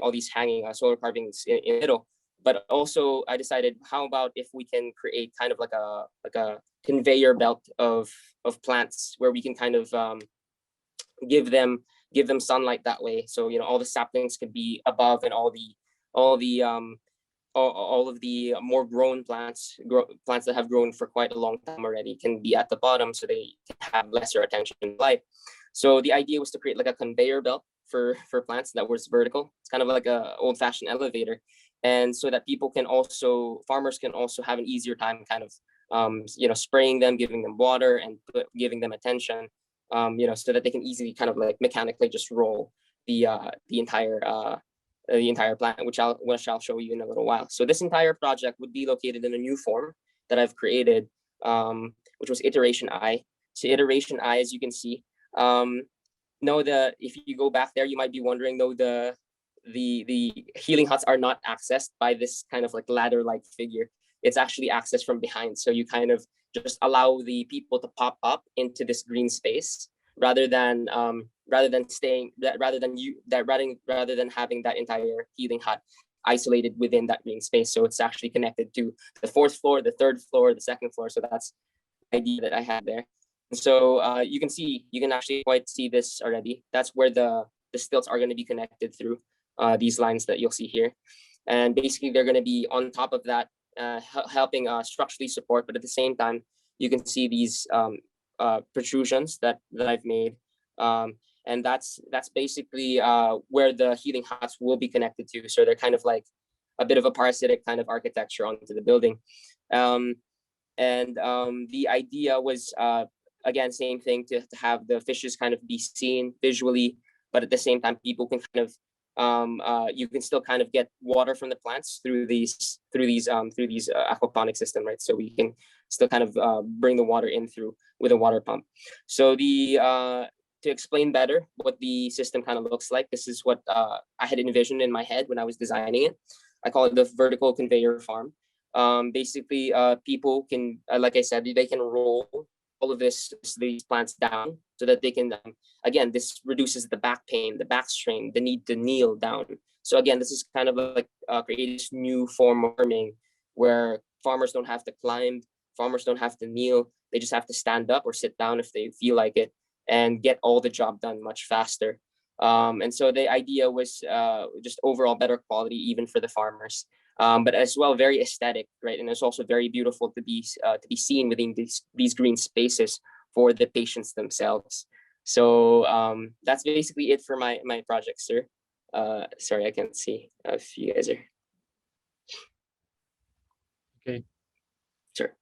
C: all these hanging solar carvings in the middle. But also I decided, how about if we can create kind of like a conveyor belt of plants, where we can kind of give them give them sunlight that way. So all the saplings can be above, and all of the more grown plants that have grown for quite a long time already can be at the bottom, so they can have lesser attention in light. So the idea was to create like a conveyor belt for plants that was vertical. It's kind of like a old-fashioned elevator, and so that farmers can also have an easier time kind of spraying them, giving them water, and giving them attention, so that they can easily kind of like mechanically just roll the entire plant, which I'll show you in a little while. So this entire project would be located in a new form that I've created, which was iteration I. So iteration I, as you can see, if you go back there, you might be wondering, the healing huts are not accessed by this kind of like ladder-like figure. It's actually accessed from behind. So you kind of just allow the people to pop up into this green space rather than having that entire healing hut isolated within that green space. So it's actually connected to the fourth floor, the third floor, the second floor. So that's the idea that I had there. And so you can actually quite see this already. That's where the stilts are going to be connected through these lines that you'll see here. And basically they're going to be on top of that, helping structurally support, but at the same time, you can see these protrusions that I've made. And that's basically where the healing huts will be connected to. So they're kind of like a bit of a parasitic kind of architecture onto the building. The idea was, again, same thing, to have the fishes kind of be seen visually, but at the same time, people can kind of, you can still kind of get water from the plants through these aquaponic system, right? So we can still kind of bring the water in through with a water pump. So to explain better what the system kind of looks like, this is what I had envisioned in my head when I was designing it. I call it the vertical conveyor farm. Basically, people can, like I said, they can roll all of these plants down so that they can, again, this reduces the back pain, the back strain, the need to kneel down. So again, this is kind of like creating this new form of farming where farmers don't have to climb, farmers don't have to kneel, they just have to stand up or sit down if they feel like it, and get all the job done much faster. And so the idea was just overall better quality even for the farmers, but as well very aesthetic, right? And it's also very beautiful to be seen within these green spaces for the patients themselves. So that's basically it for my project, sir. Sorry, I can't see if you guys are.
A: Okay.
C: Sure.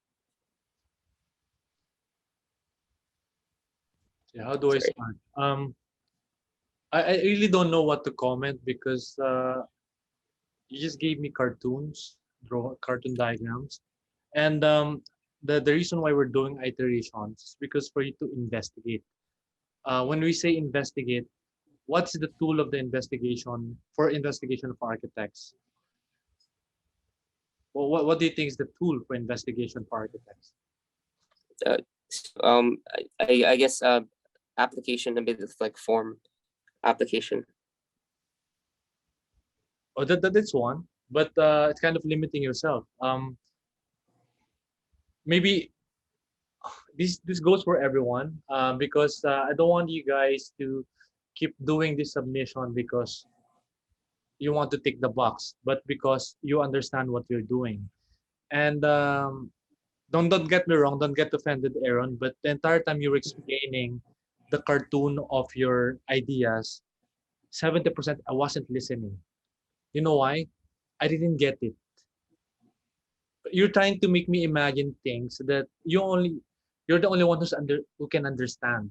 A: Yeah, how do I start? I really don't know what to comment because you just gave me cartoons, cartoon diagrams, and the reason why we're doing iterations is because for you to investigate. When we say investigate, what's the tool of the investigation of architects? Well, what do you think is the tool for investigation for architects?
C: I guess application, a bit of like form application.
A: Oh, that's one, but it's kind of limiting yourself. Maybe this goes for everyone, because I don't want you guys to keep doing this submission because you want to tick the box, but because you understand what you're doing. And don't get me wrong, don't get offended, Aaron, but the entire time you were explaining the cartoon of your ideas, 70% I wasn't listening. You know why? I didn't get it. You're trying to make me imagine things that you're the only one who can understand.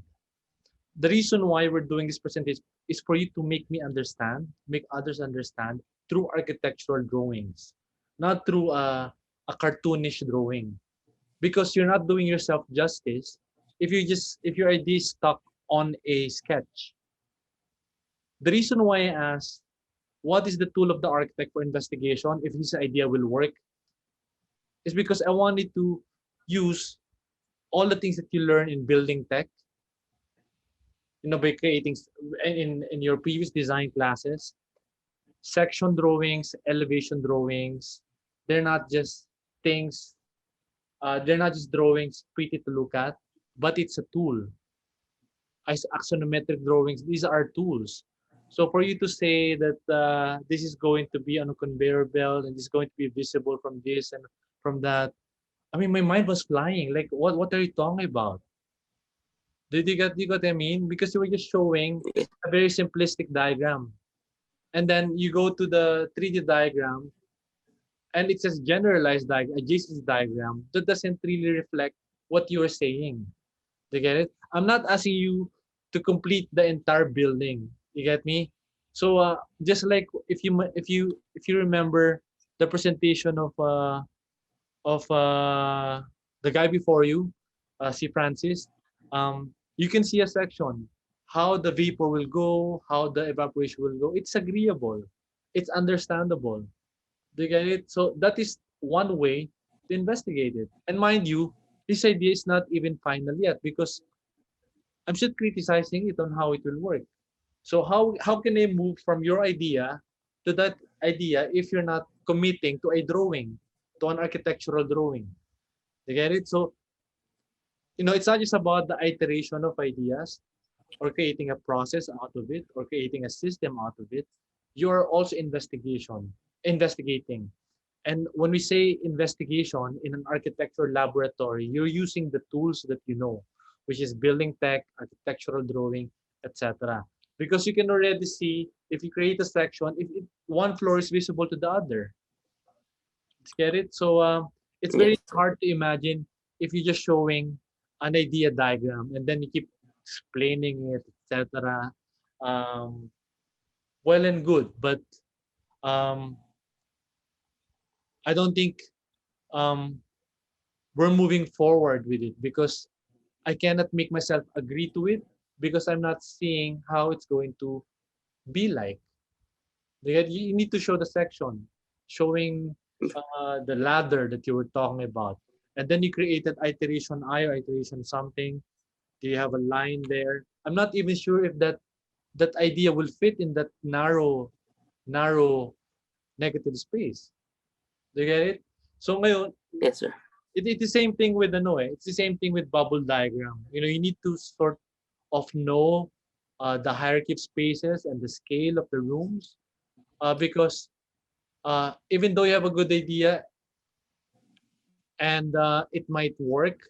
A: The reason why we're doing this presentation is for you to make me understand, make others understand through architectural drawings, not through a cartoonish drawing. Because you're not doing yourself justice if your idea is stuck on a sketch. The reason why I asked, what is the tool of the architect for investigation if his idea will work, is because I wanted to use all the things that you learn in building tech, by creating in your previous design classes, section drawings, elevation drawings. They're not just things, they're not just drawings pretty to look at, but it's a tool. axonometric drawings, these are tools. So for you to say that this is going to be on a conveyor belt and this is going to be visible from this and from that, I mean, my mind was flying. Like, what are you talking about? Do you get what I mean? Because you were just showing a very simplistic diagram. And then you go to the 3D diagram and it says generalized diagram, adjacency diagram that doesn't really reflect what you are saying. Do you get it? I'm not asking you to complete the entire building. You get me? So just like if you remember the presentation of the guy before you, C. Francis, you can see a section how the vapor will go, how the evaporation will go. It's agreeable. It's understandable. Do you get it? So that is one way to investigate it. And mind you, this idea is not even final yet because I'm still criticizing it on how it will work. So how can I move from your idea to that idea if you're not committing to a drawing, to an architectural drawing? You get it? So it's not just about the iteration of ideas or creating a process out of it or creating a system out of it. You're also investigating. And when we say investigation in an architecture laboratory, you're using the tools that you know, which is building tech, architectural drawing, etc. Because you can already see if you create a section, if one floor is visible to the other. Get it? So it's very hard to imagine if you're just showing an idea diagram and then you keep explaining it, etc. Well and good, but um, I don't think um, we're moving forward with it because I cannot make myself agree to it because I'm not seeing how it's going to be like. You need to show the section, showing the ladder that you were talking about. And then you created iteration I or iteration something. Do you have a line there? I'm not even sure if that idea will fit in that narrow negative space. Do you get it? So ngayon,
C: Yes, sir.
A: it's the same thing with it's the same thing with bubble diagram. You need to sort of know the hierarchy of spaces and the scale of the rooms because even though you have a good idea and it might work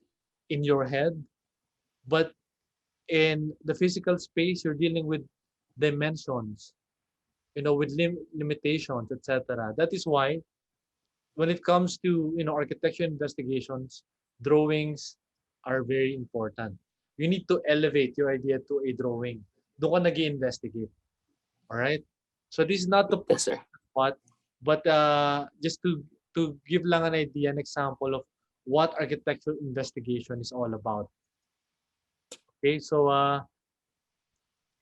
A: in your head, but in the physical space, you're dealing with dimensions, with limitations, etc. That is why when it comes to architecture investigations, drawings are very important. You need to elevate your idea to a drawing. Doon ka nag-investigate. All right? So this is not to put
C: Yes, sir.
A: what, but just to give lang an idea, an example of what architectural investigation is all about. Okay, so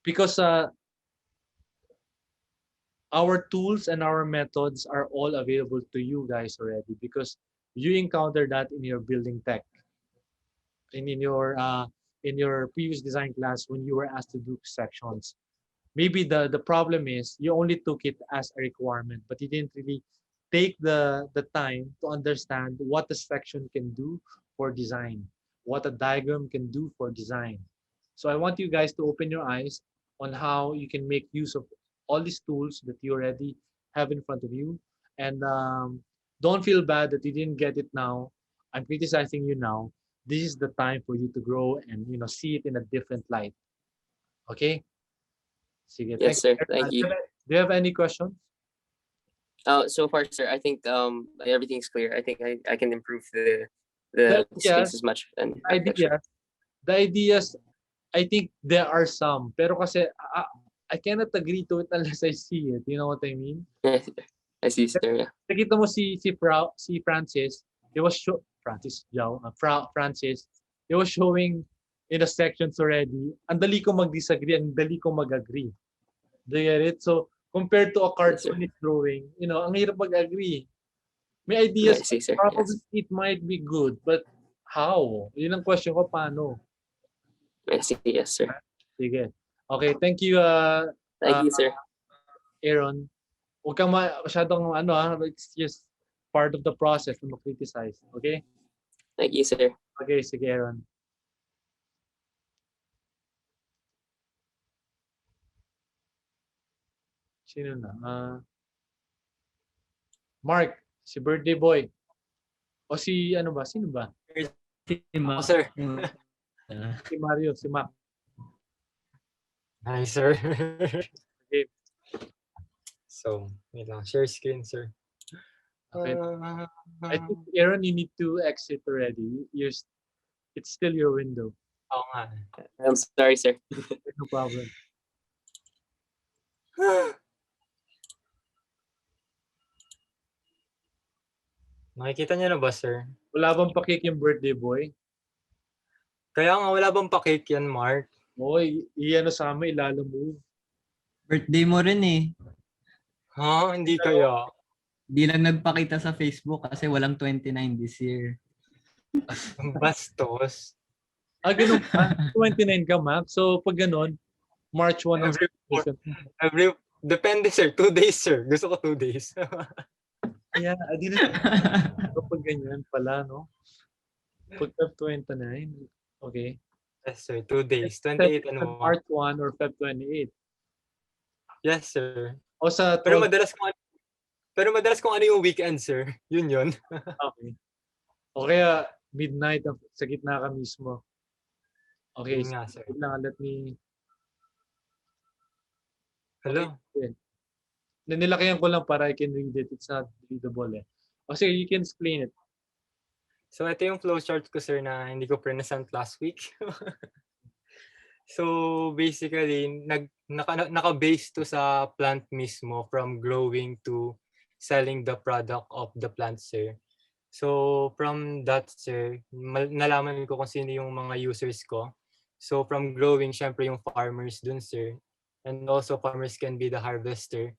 A: because our tools and our methods are all available to you guys already because you encounter that in your building tech and in your previous design class when you were asked to do sections. Maybe the problem is you only took it as a requirement, but you didn't really take the time to understand what the section can do for design, what a diagram can do for design. So I want you guys to open your eyes on how you can make use of all these tools that you already have in front of you. And don't feel bad that you didn't get it now. I'm criticizing you now. This is the time for you to grow and see it in a different light. Okay? Sige,
C: Yes, sir. Thank you.
A: Do you have any questions?
C: So far, sir, I think everything's clear. I think I can improve the
A: Yes,
C: space as much and
A: the ideas, I think there are some. Pero kasi I cannot agree to it unless I see it. You know what I mean?
C: I see, sir. Yeah.
A: Nakita mo si Francis, he was Francis, he was showing in the sections already. Ang dali ko mag-disagree, ang dali ko mag-agree. Do you get it? So, compared to a cartoonist drawing, ang hirap mag-agree. May ideas,
C: I see, sir.
A: probably
C: Yes.
A: it might be good, but how? Yun ang question ko, paano?
C: I see, yes, sir.
A: Sige. Okay, thank you,
C: Thank you, sir.
A: Aaron. Huwag kang masyadong it's just part of the process to criticize. Okay?
C: Thank you, sir.
A: Okay, sige, Aaron. Sino na? Mark, si birthday boy. O si ano ba? Sino ba?
D: Ako,
C: sir.
A: Si Mario, si Mac.
D: Hi, sir.
A: Okay.
D: So, wait lang. Share screen, sir.
A: Okay. I think, Aaron, you need to exit already. It's still your window.
D: Oo nga.
C: I'm sorry, sir.
A: No problem.
D: Nakikita niyo na ba, sir?
A: Wala bang pakik yung birthday boy?
D: Kaya nga, wala bang pa-cake yan, Mark?
A: Oy, iyan sa amin, ilalamove.
E: Birthday mo rin eh.
D: Ha? Hindi kaya.
E: Di lang nagpakita sa Facebook kasi walang 29 this year.
D: Ang bastos.
A: Ganun pa. 29 ka, Mac. So, pag ganun, March 1 ang
D: Depende, sir. 2 days, sir. Gusto ko 2 days.
A: Kaya, di na. Kapag ganyan pala, no? Pag Feb 29, okay.
D: Yes, sir. 2 days. 28 and 1.
A: March 1 or Feb 28.
D: Yes, sir.
A: O sa
D: Pero
A: 12,
D: madalas kung ano yung weekend, sir. Yun.
A: okay. O kaya, midnight sa gitna ka mismo. Okay,
D: Yun nga, sir.
A: wait lang, let me...
D: Hello?
A: Nanilakihan ko lang para I can read it. It's not readable eh. O sige, you can explain it.
D: So, ito yung flowchart ko, sir, na hindi ko present last week. So, basically, naka-base to sa plant mismo from growing to selling the product of the plant, sir. So, from that, sir, nalaman ko kung sino yung mga users ko. So, from growing, syempre yung farmers dun, sir. And also, farmers can be the harvester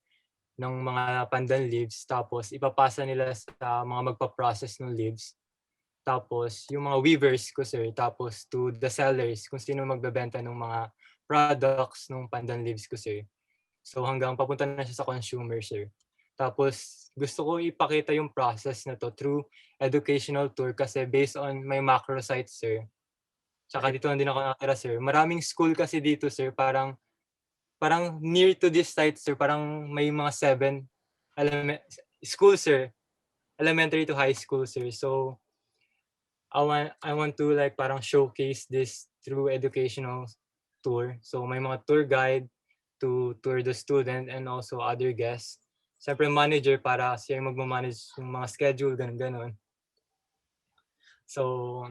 D: ng mga pandan leaves. Tapos, ipapasa nila sa mga magpa-process ng leaves. Tapos, yung mga weavers ko, sir. Tapos, to the sellers, kung sino magbebenta ng mga products ng pandan leaves ko, sir. So, hanggang papunta na siya sa consumer, sir. Tapos, gusto ko ipakita yung process na to through educational tour kasi based on my macro site, sir. Tsaka dito din ako nakatira, sir. Maraming school kasi dito, sir. Parang near to this site, sir. Parang may mga 7 school, sir. Elementary to high school, sir. So, I want to like parang showcase this through educational tour. So may mga tour guide to tour the student and also other guests. Siyempre manager para siya yung magmamanage yung mga schedule, ganun. So,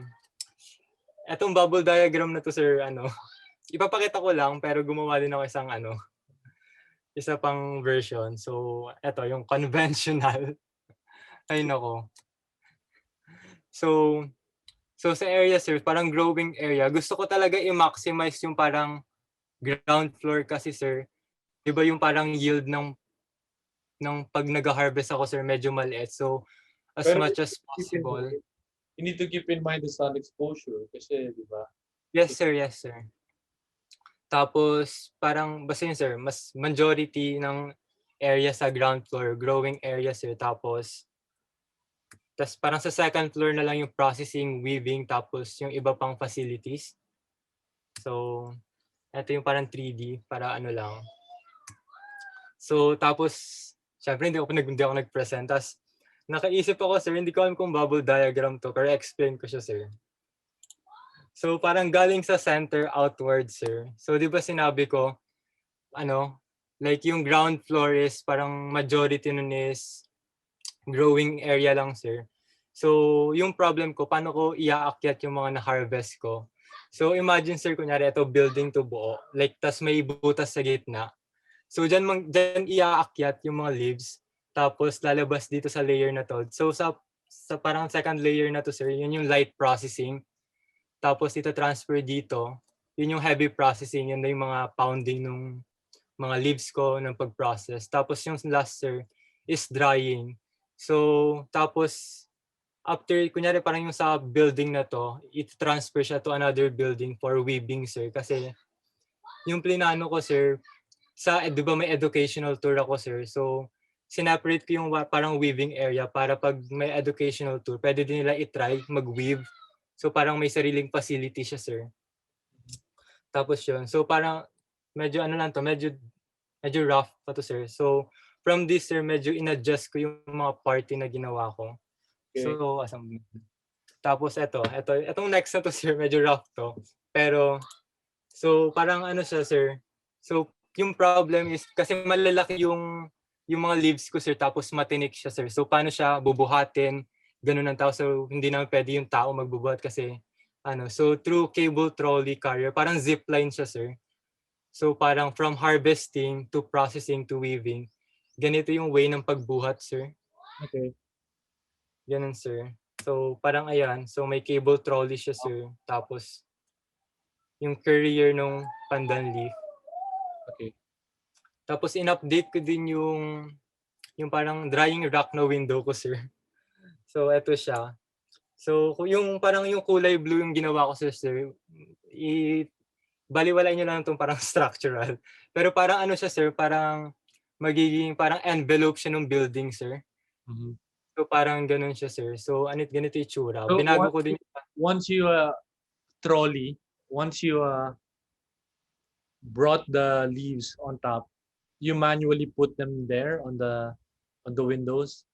D: etong bubble diagram na to, sir, ipapakita ko lang pero gumawa din ako isa pang version. So, eto yung conventional. Ay nako. So sa area, sir, parang growing area, gusto ko talaga i-maximize yung parang ground floor kasi, sir. Diba yung parang yield ng pag nag-harvest ako, sir, medyo maliit. So, as
A: Pero
D: much as possible.
A: You need to keep in mind the sun exposure kasi, di ba?
D: Yes, sir. Yes, sir. Tapos, parang, basta yun, sir, mas majority ng area sa ground floor, growing area, sir. Tapos parang sa second floor na lang yung processing, weaving, tapos yung iba pang facilities. So, ito yung parang 3D para lang. So, tapos, syempre hindi ako nag-present. Tapos, nakaisip ako, sir, hindi ko alam kung bubble diagram to, pero explain ko siya, sir. So, parang galing sa center outward, sir. So, di ba sinabi ko, like yung ground floor is parang majority nun is growing area lang, sir. So, yung problem ko, paano ko iaakyat yung mga na-harvest ko? So, imagine, sir, kunyari, ito building to buo. Like, tas may butas sa gitna. So, dyan iaakyat yung mga leaves. Tapos, lalabas dito sa layer na to. So, sa parang second layer na to, sir, yun yung light processing. Tapos, ito transfer dito. Yun yung heavy processing. Yun na yung mga pounding ng mga leaves ko ng pag-process. Tapos, yung last, sir, is drying. So, tapos, after, kunyari parang yung sa building na to, it-transfer siya to another building for weaving, sir. Kasi, yung plinano ko, sir, di ba may educational tour ako, sir? So, sinaperate ko yung parang weaving area para pag may educational tour, pwede din nila i-try mag-weave. So, parang may sariling facility siya, sir. Tapos yun. So, parang, medyo medyo medyo rough pa to, sir. So, from this, sir, medyo in-adjust ko yung mga party na ginawa ko.
A: Okay.
D: So, tapos etong next na to, sir, medyo rough to. Pero, so, parang ano siya, sir. So, yung problem is, kasi malalaki yung mga leaves ko, sir, tapos matinik siya, sir. So, paano siya bubuhatin? Ganun ang tao. So, hindi naman pwede yung tao magbubuhat kasi, so, through cable trolley carrier, parang zipline siya, sir. So, parang from harvesting to processing to weaving, ganito yung way ng pagbuhat, sir.
A: Okay.
D: Ganun, sir. So, parang ayan. So, may cable trolley siya, sir. Tapos, yung carrier nung pandan leaf.
A: Okay.
D: Tapos, in-update ko din yung parang drying rack na window ko, sir. So, eto siya. So, yung parang yung kulay blue yung ginawa ko, sir, baliwalay nyo lang itong parang structural. Pero parang ano siya, sir, parang magiging parang envelope siya ng building, sir.
A: Mhm.
D: So, parang ganun siya, sir. So, ganito yung tsura.
A: So,
D: Binago ko din.
A: once you trolley, once you brought the leaves on top, you manually put them there on the windows.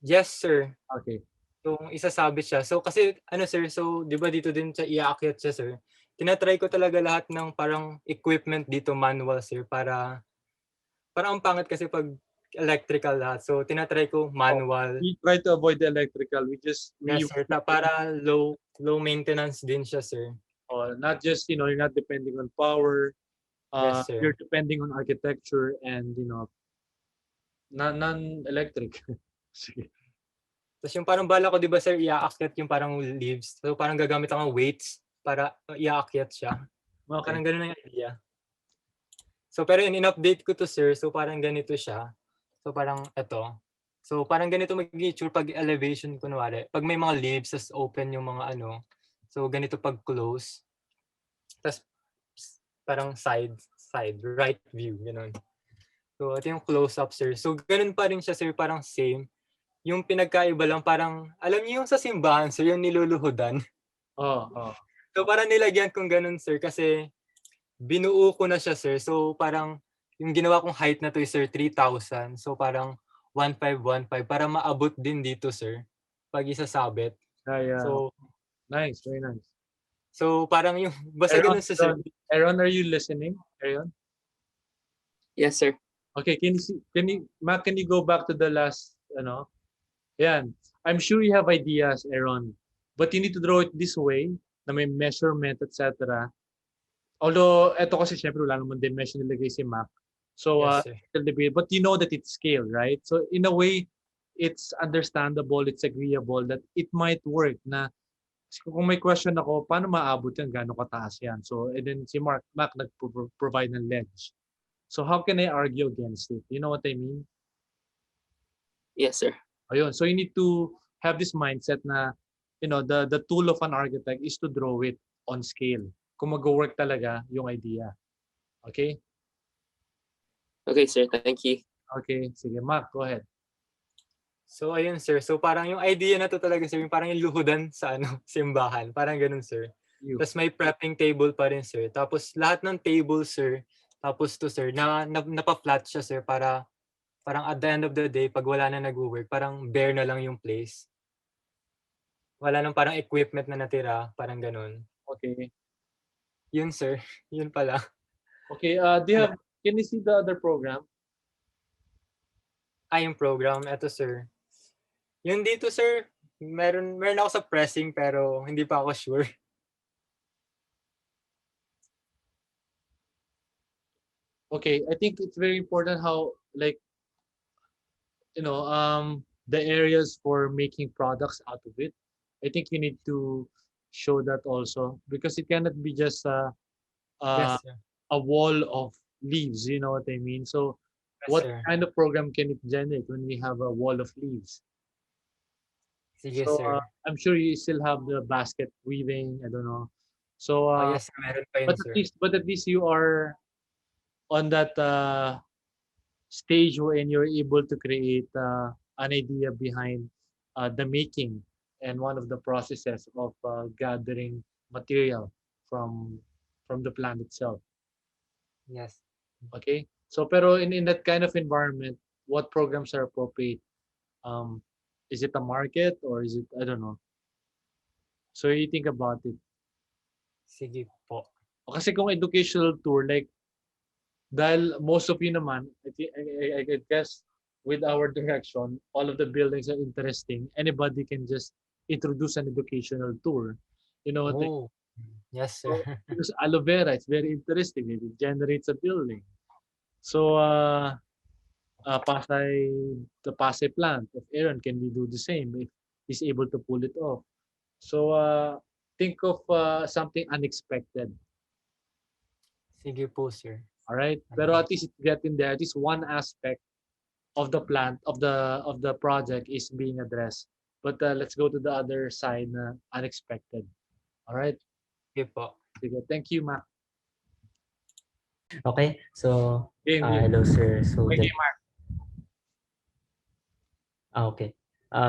D: Yes, sir.
A: Okay.
D: So, isasabit siya. So, kasi, sir, so, di ba dito din siya iaakyat siya, sir? Tinatry ko talaga lahat ng parang equipment dito manual, sir, para ang pangit kasi pag electrical lahat. So, tinatry ko manual.
A: We try to avoid the electrical.
D: Yes, sir. Para low maintenance din siya, sir.
A: Not just, you're not depending on power.
D: Yes, sir.
A: You're depending on architecture and, non-electric. Sige.
D: Tapos yung parang bala ko, di ba, sir, iaakyat yung parang leaves. So, parang gagamit ako ng weights para iaakyat siya.
A: Okay.
D: Parang ganun ang idea. So, pero in-update ko to, sir. So, parang ganito siya. So, parang eto. So, parang ganito mag-itsure pag elevation, kunwari. Pag may mga leaves, tas open yung mga So, ganito pag close. Tas parang side, right view, ganun. So, ito yung close-up, sir. So, ganun pa rin siya, sir. Parang same. Yung pinagkaiba lang, parang, alam niyo yung sa simbahan, sir, yung niluluhudan.
A: Oh.
D: So, parang nilagyan kong ganun, sir, kasi binuo ko na siya, sir. So, parang yung ginawa kong height na to is, sir, 3,000. So, parang 1,515 para maabot din dito, sir, pag isasabit.
A: Yeah.
D: So,
A: Nice, very nice.
D: So, parang yung, basta ganun sa, sir.
A: Aaron, are you listening? Aaron?
C: Yes, sir.
A: Okay, Mac, can you go back to the last, Yan. I'm sure you have ideas, Aaron. But you need to draw it this way, na may measurement, etc. Although, eto kasi syempre wala naman dimension nilagay si Mac. So,
D: Yes, sir.
A: but you know that it's scale, right? So, in a way, it's understandable, it's agreeable that it might work na kung may question ako, paano maabot yan? Gano'ng kataas yan? So, and then si Mac nag-provide ng ledge. So, how can I argue against it? You know what I mean?
C: Yes, sir.
A: Ayun. So, you need to have this mindset na, the tool of an architect is to draw it on scale. Kung mag-work talaga yung idea. Okay?
C: Okay, sir. Thank you.
A: Okay. Sige, Mac, go ahead.
D: So, ayun, sir. So, parang yung idea na to talaga, sir, yung parang yung luhudan sa simbahan. Parang ganun, sir. Tapos may prepping table pa rin, sir. Tapos lahat ng table, sir, tapos to, sir, napa-flat siya, sir, para parang at the end of the day, pag wala na nag-work, parang bare na lang yung place. Wala nang parang equipment na natira, parang ganun.
A: Okay.
D: Yun, sir. Yun pala.
A: Okay. Can you see the other program?
D: Yung program. Eto, sir. Yun dito, sir. Meron ako sa pressing pero hindi pa ako sure.
A: Okay. I think it's very important how, the areas for making products out of it. I think you need to show that also because it cannot be just
D: Yes, sir.
A: a wall of leaves. You know what I mean? So,
D: Yes,
A: what
D: sir.
A: kind of program can it generate when we have a wall of leaves?
D: Sige,
A: So,
D: sir.
A: I'm sure you still have the basket weaving. I don't know. So,
D: Yes, sir. Meron pa yun, sir.
A: but at least you are on that stage wherein you're able to create an idea behind the making and one of the processes of gathering material from the plant itself.
D: Yes.
A: Okay? So pero in that kind of environment, what programs are appropriate? Is it a market or is it, I don't know. So you think about it.
D: Sige po.
A: Kasi kung educational tour, like, dahil most of you naman, I guess, with our direction, all of the buildings are interesting. Anybody can just introduce an educational tour. You know what?
D: Oh, yes, sir.
A: So, because aloe vera, it's very interesting. It generates a building. So, Pasay, the Pasay plant of Aaron, can we do the same if he's able to pull it off? So, think of something unexpected.
D: Sige po, sir.
A: All right, pero at least it's getting there. At least one aspect of the plant of the project is being addressed. But let's go to the other side na unexpected. All right.
D: Sige po.
A: Sige. Thank you, Mac.
F: Okay, so
A: Game.
F: hello sir. So
A: Okay, Mark.
F: okay.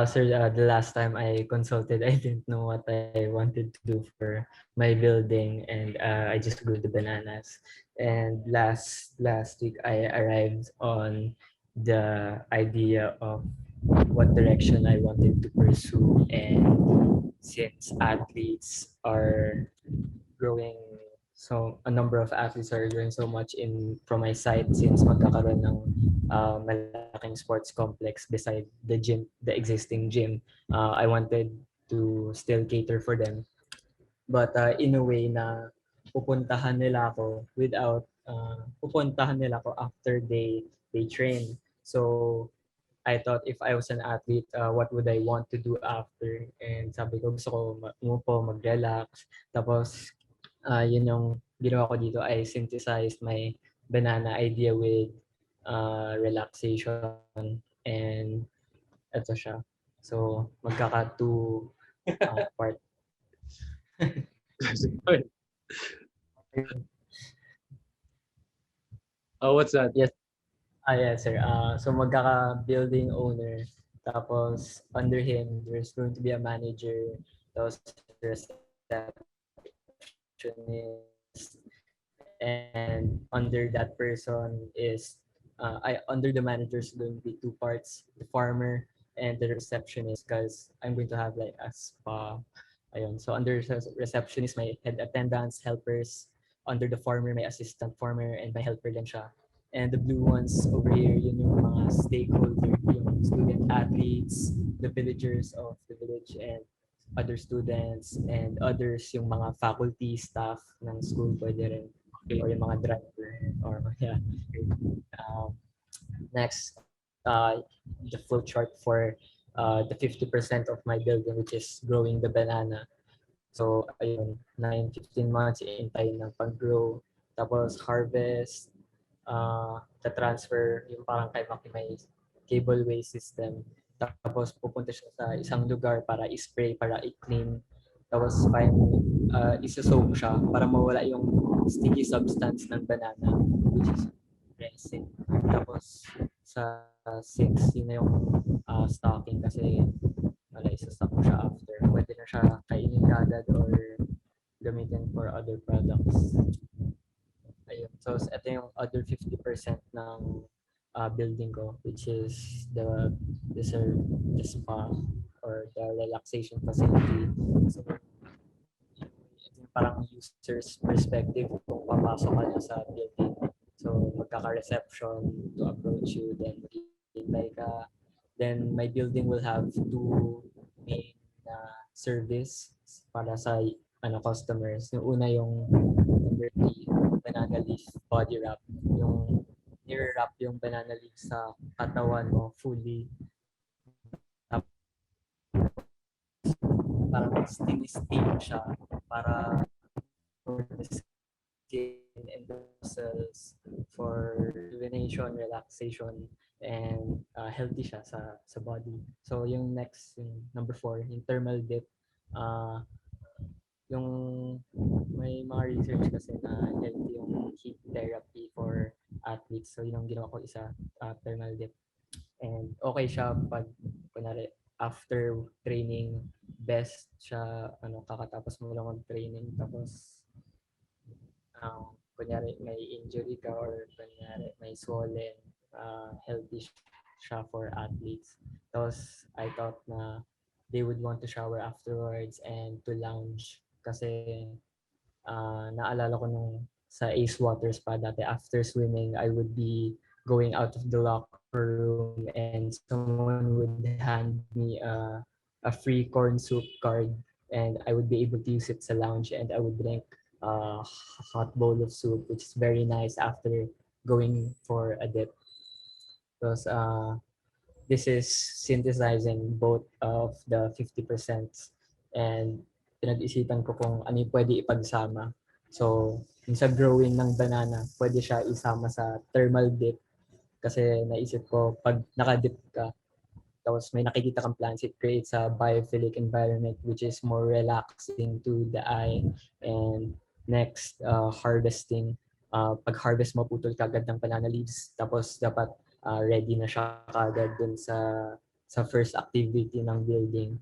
F: Sir, the last time I consulted, I didn't know what I wanted to do for my building, and I just grew the bananas. And last week, I arrived on the idea of what direction I wanted to pursue, and since athletes are growing, so a number of athletes are growing so much from my site, since magkakaroon ng malaking sports complex beside the existing gym. I wanted to still cater for them, but in a way na pupuntahan nila ako after they train. So I thought if I was an athlete, what would I want to do after? And sabi ko, gusto ko umupo, mag-relax. Tapos, yun yung ginawa ko dito. I synthesized my banana idea with relaxation, and ito siya. So, magkaka-two part.
A: Oh, what's that?
F: Yes. Yes, sir. So magkaka-building owner. Tapos under him, there's going to be a manager. Tapos receptionist. And under that person is, under the manager is going to be two parts: the farmer and the receptionist, because I'm going to have like a spa. Ayun. So under receptionist, my head attendants, helpers. Under the farmer, my assistant farmer, and my helper din siya. And the blue ones over here, yun yung mga stakeholder, yung student athletes, the villagers of the village, and other students, and others, yung mga faculty, staff ng school, pwede rin.
A: Okay.
F: Or yung mga driver. Or, yeah. Next, the flow chart for the 50% of my building, which is growing the banana. So, ayun, 9-15 months, intay ng pag-grow. Tapos, harvest, the transfer, yung parang kay Maki may cableway system. Tapos, pupunta siya sa isang lugar para i-spray, para i-clean. Tapos, finally, isa-soak siya para mawala yung sticky substance ng banana, which is resin. Tapos, sa 6, yun na yung stocking, kasi wala, isa-stock mo siya after. Pwede na siya kainin agad or gamitin for other products. Ayun. So, ito yung other 50% ng building ko, which is the spa or the relaxation facility. So, ito yung parang user's perspective kung papasok ka na sa building. So, magkaka-reception to approach you, then maghihintay ka. Then, my building will have two main service para sa customers. Yung una yung number 3, banana leaf body wrap. Yung nire-wrap yung banana leaf sa katawan mo fully. Parang steam siya para for the skin and muscles, for rejuvenation, relaxation, and healthy siya sa body. So yung next, yung number 4, yung thermal dip. Yung may mga research kasi na healthy yung heat therapy for athletes. So yun ang ginawa ko, isa, thermal dip. And okay siya pag kunwari after training, best siya kakatapos mo lang ng training, tapos kunyari may injury ka or kunyari may swollen, healthy siya for athletes. Tapos I thought na they would want to shower afterwards and to lounge kasi naalala ko nung sa Ace Waters pa dati after swimming, I would be going out of the locker room and someone would hand me a free corn soup card and I would be able to use it sa lounge and I would drink a hot bowl of soup which is very nice after going for a dip. Because this is synthesizing both of the 50% and pinag-isipan ko kung ano yung pwede ipagsama. So, yung sa growing ng banana, pwede siya isama sa thermal dip kasi naisip ko pag nakadip ka, tapos may nakikita kang plants, it creates a biophilic environment which is more relaxing to the eye. And next, harvesting. Pag harvest mo, putol ka agad ng banana leaves. Tapos dapat ready na siya kagad dun sa first activity ng building.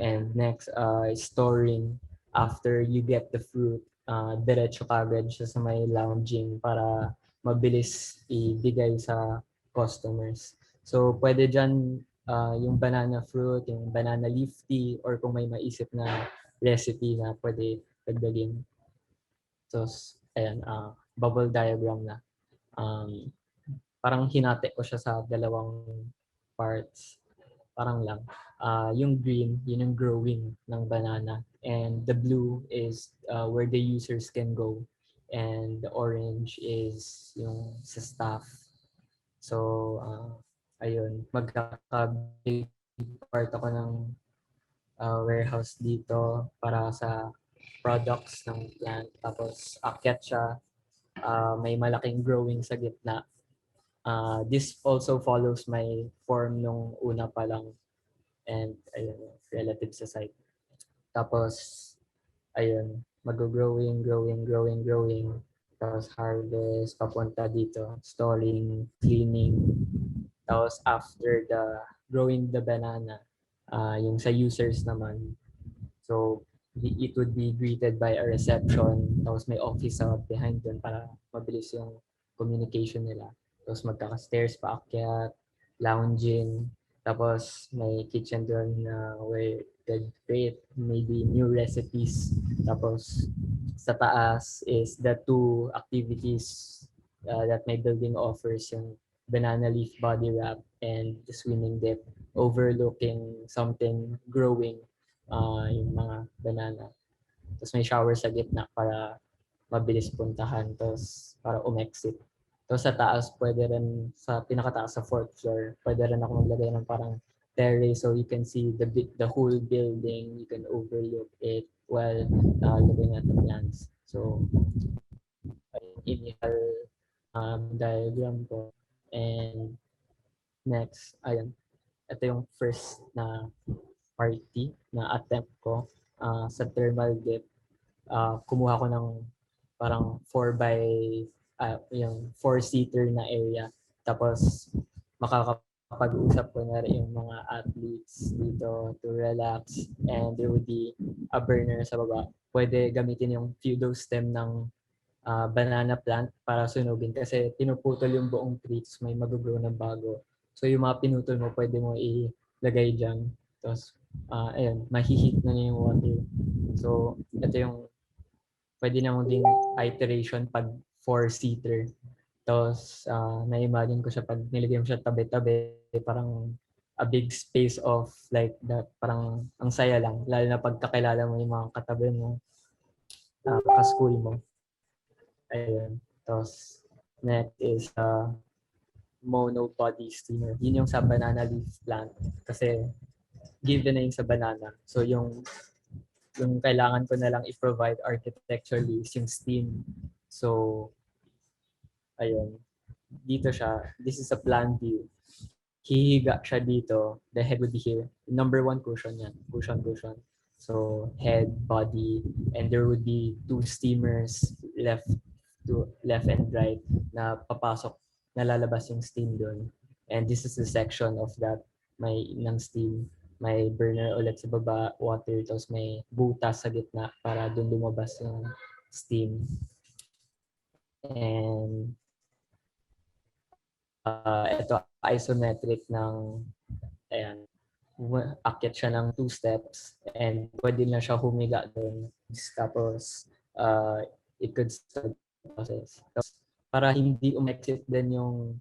F: And next, storing. After you get the fruit, diretso kagad siya sa may lounging para mabilis ibigay sa customers. So, pwede dyan yung banana fruit, yung banana leaf tea, or kung may maisip na recipe na pwede dagdagin. So, ayan, bubble diagram na. Parang hinati ko siya sa dalawang parts. Parang lang. Yung green, yun yung growing ng banana. And the blue is where the users can go. And the orange is yung sa staff. So, ayun, magkaka-big part ako ng warehouse dito para sa products ng plant. Tapos, akyat siya. May malaking growing sa gitna. This also follows my form nung una pa lang. And, ayun, relative sa site. Tapos, ayun, mag-growing. Tapos harvest, papunta dito, storing, cleaning. Tapos after the growing the banana, yung sa users naman, so it would be greeted by a reception. Tapos may office behind dun para mabilis yung communication nila. Tapos magkaka-stairs paakyat, lounging. Tapos may kitchen dun where they create maybe new recipes. Tapos sa taas is the two activities that my building offers, yung banana leaf body wrap and the swimming dip overlooking something growing, yung mga banana. Tapos may shower sa gitna para mabilis puntahan, tapos para umexit. Tapos sa taas, pwede rin sa pinakataas sa fourth floor, pwede rin ako maglagay ng parang terrace so you can see the whole building, you can overlook it while looking at the plants. So, initial diagram ko. And next, ayun, ito yung first na party na attempt ko sa thermal dip. Kumuha ko ng parang 4 by yung 4-seater na area. Tapos makakapag-usap ko na rin yung mga athletes dito to relax, and there would be a burner sa baba. Pwede gamitin yung pseudo stem ng banana plant para sunugin kasi pinuputol yung buong tree tapos may mag-grow na bago. So yung mga pinutol mo pwede mo ilagay dyan. Tapos ayun, mahihit na yung water. So ito yung pwede na mo ding iteration pag 4-seater. Tapos na-imagine ko siya pag nilagay mo siya tabi-tabi, parang a big space of like that, parang ang saya lang. Lalo na pag kakilala mo yung mga katabi mo, ka-school mo. Ayun. Tapos next is monobody steamer. Yun yung sa banana leaf plant. Kasi given na yung sa banana. So yung kailangan ko na lang i-provide architecturally is yung steam. So, ayun. Dito siya. This is a plan view. Hihiga siya dito. The head would be here. Number 1 cushion yan. Cushion. So, head, body, and there would be 2 steamers left and right na papasok, nalalabas yung steam doon. And this is the section of that may ng steam. May burner ulit sa baba, water, tapos may butas sa gitna para doon lumabas yung steam. And ito isometric ng, ayan, akyat siya ng 2 steps and pwede na siya humiga doon. Tapos it could start the process. Tapos, para hindi umexit din yung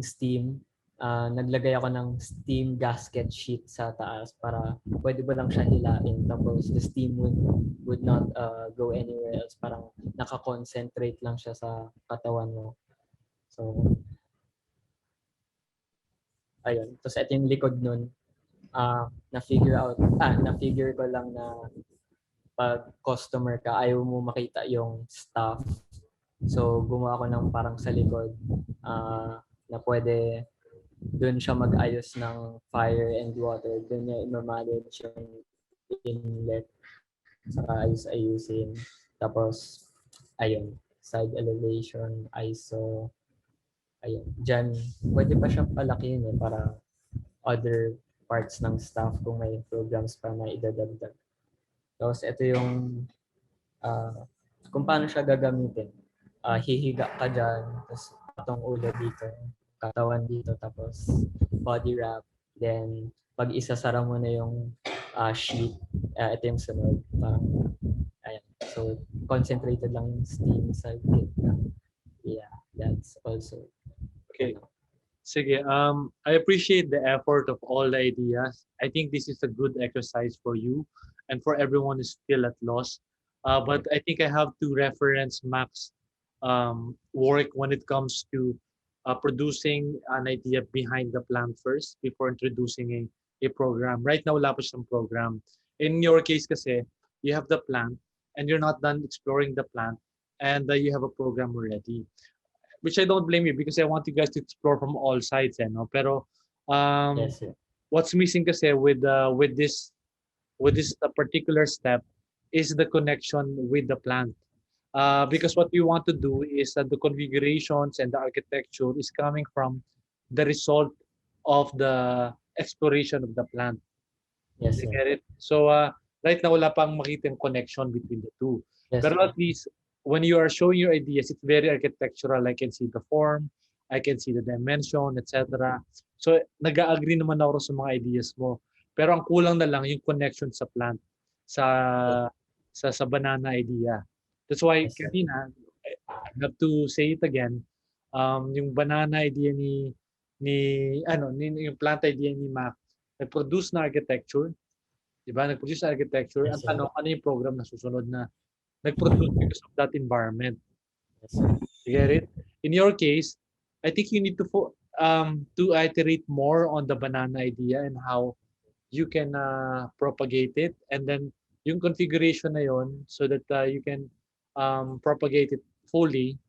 F: steam, naglagay ako ng steam gasket sheet sa taas para pwede ba lang siya hilain. Tapos the steam would not go anywhere else. Parang nakakoncentrate lang siya sa katawan mo. So, ayun. Tapos ito yung likod nun. Na-figure ko lang na pag customer ka, ayaw mo makita yung staff. So, gumawa ko ng parang sa likod na pwede doon siya mag-ayos ng fire and water. Doon niya i-manage yung inlet. Saka ayusin. Tapos, ayun, side elevation, ISO. Ayun, dyan, pwede pa siya palakihin para other parts ng staff kung may programs pa na idadagdag. Tapos ito yung kung paano siya gagamitin. Hihiga ka dyan, tapos patong ulo dito, katawan dito, tapos body wrap. Then, pag isasara mo na yung sheet, ito yung sunod. Ayan. So, concentrated lang yung steam sa gitna. Yeah, that's also.
A: Okay. Sige, I appreciate the effort of all the ideas. I think this is a good exercise for you and for everyone who's still at loss. But I think I have to reference Mac's work when it comes to producing an idea behind the plan first before introducing a program. Right now, wala pa siyang program. In your case kasi, you have the plan and you're not done exploring the plan and you have a program already. Which I don't blame you because I want you guys to explore from all sides, no? Pero
F: Yes, sir.
A: what's missing kasi with this particular step is the connection with the plant. Because what we want to do is that the configurations and the architecture is coming from the result of the exploration of the plant.
F: Yes,
A: You
F: sir.
A: get it? So right now wala pang makita yung connection between the two.
F: Yes,
A: Pero
F: sir.
A: at least when you are showing your ideas, it's very architectural. I can see the form, I can see the dimension, etc. So nag-agree naman ako sa mga ideas mo. Pero ang kulang na lang yung connection sa plant, sa banana idea. That's why
F: Yes, sir.
A: kanina, I have to say it again, yung banana idea yung plant idea ni Mac, nag-produce na architecture, di ba? Nag-produce na architecture.
F: Yes,
A: Ang
F: sir.
A: tanong, ano yung program na susunod na nag-produce because of that environment?
F: Yes, sir.
A: You get it? In your case, I think you need to iterate more on the banana idea and how you can propagate it, and then yung configuration na yon so that you can propagate it fully,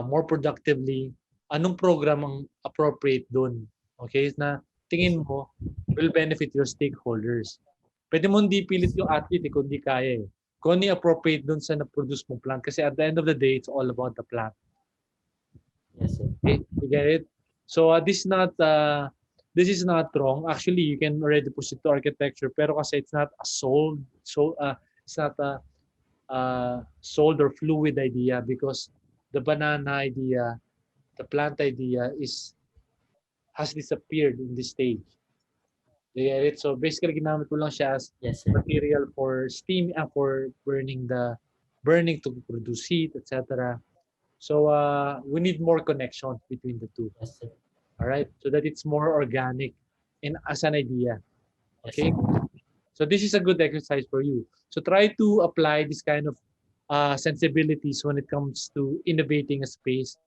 A: more productively. Anong program ang appropriate doon? Okay? Na tingin mo will benefit your stakeholders. Pwede mo hindi pilit yung athlete kung hindi kaya eh. Kung ano yung appropriate doon sa na-produce mong plant. Kasi at the end of the day, it's all about the plant.
F: Yes, sir.
A: Okay? You get it? So this is not wrong. Actually, you can already push it to architecture, pero kasi it's not a it's not a sold or fluid idea because the banana idea, the plant idea has disappeared in this stage. You get it? So basically, ginamit mo lang siya as
F: Yes, sir.
A: material for steam and for burning to produce heat, etc. So we need more connection between the two.
F: Yes, sir.
A: All right, so that it's more organic as an idea. Okay, so this is a good exercise for you. So try to apply this kind of sensibilities when it comes to innovating a space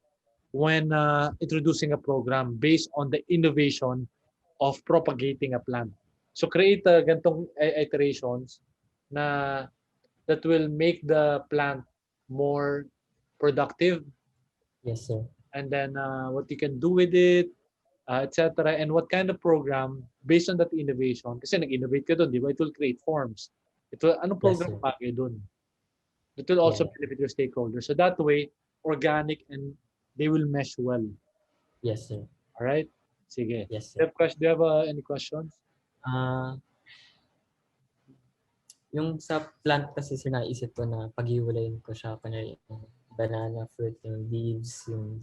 A: when introducing a program based on the innovation of propagating a plant. So create gantong iterations that will make the plant more productive.
F: Yes, sir.
A: And then what you can do with it, etc. And what kind of program based on that innovation. Kasi nag-innovate ka doon, di ba? It will create forms. Anong program
F: sir.
A: bagay doon? It will also
F: Yeah.
A: benefit your stakeholders. So that way, organic and they will mesh well.
F: Yes, sir.
A: All right? Sige.
F: Yes,
A: Do
F: sir.
A: you have any questions?
F: Yung sa plant kasi sir, naisip ko na paghiwalayin ko siya kunyari yung banana fruit, yung leaves, yung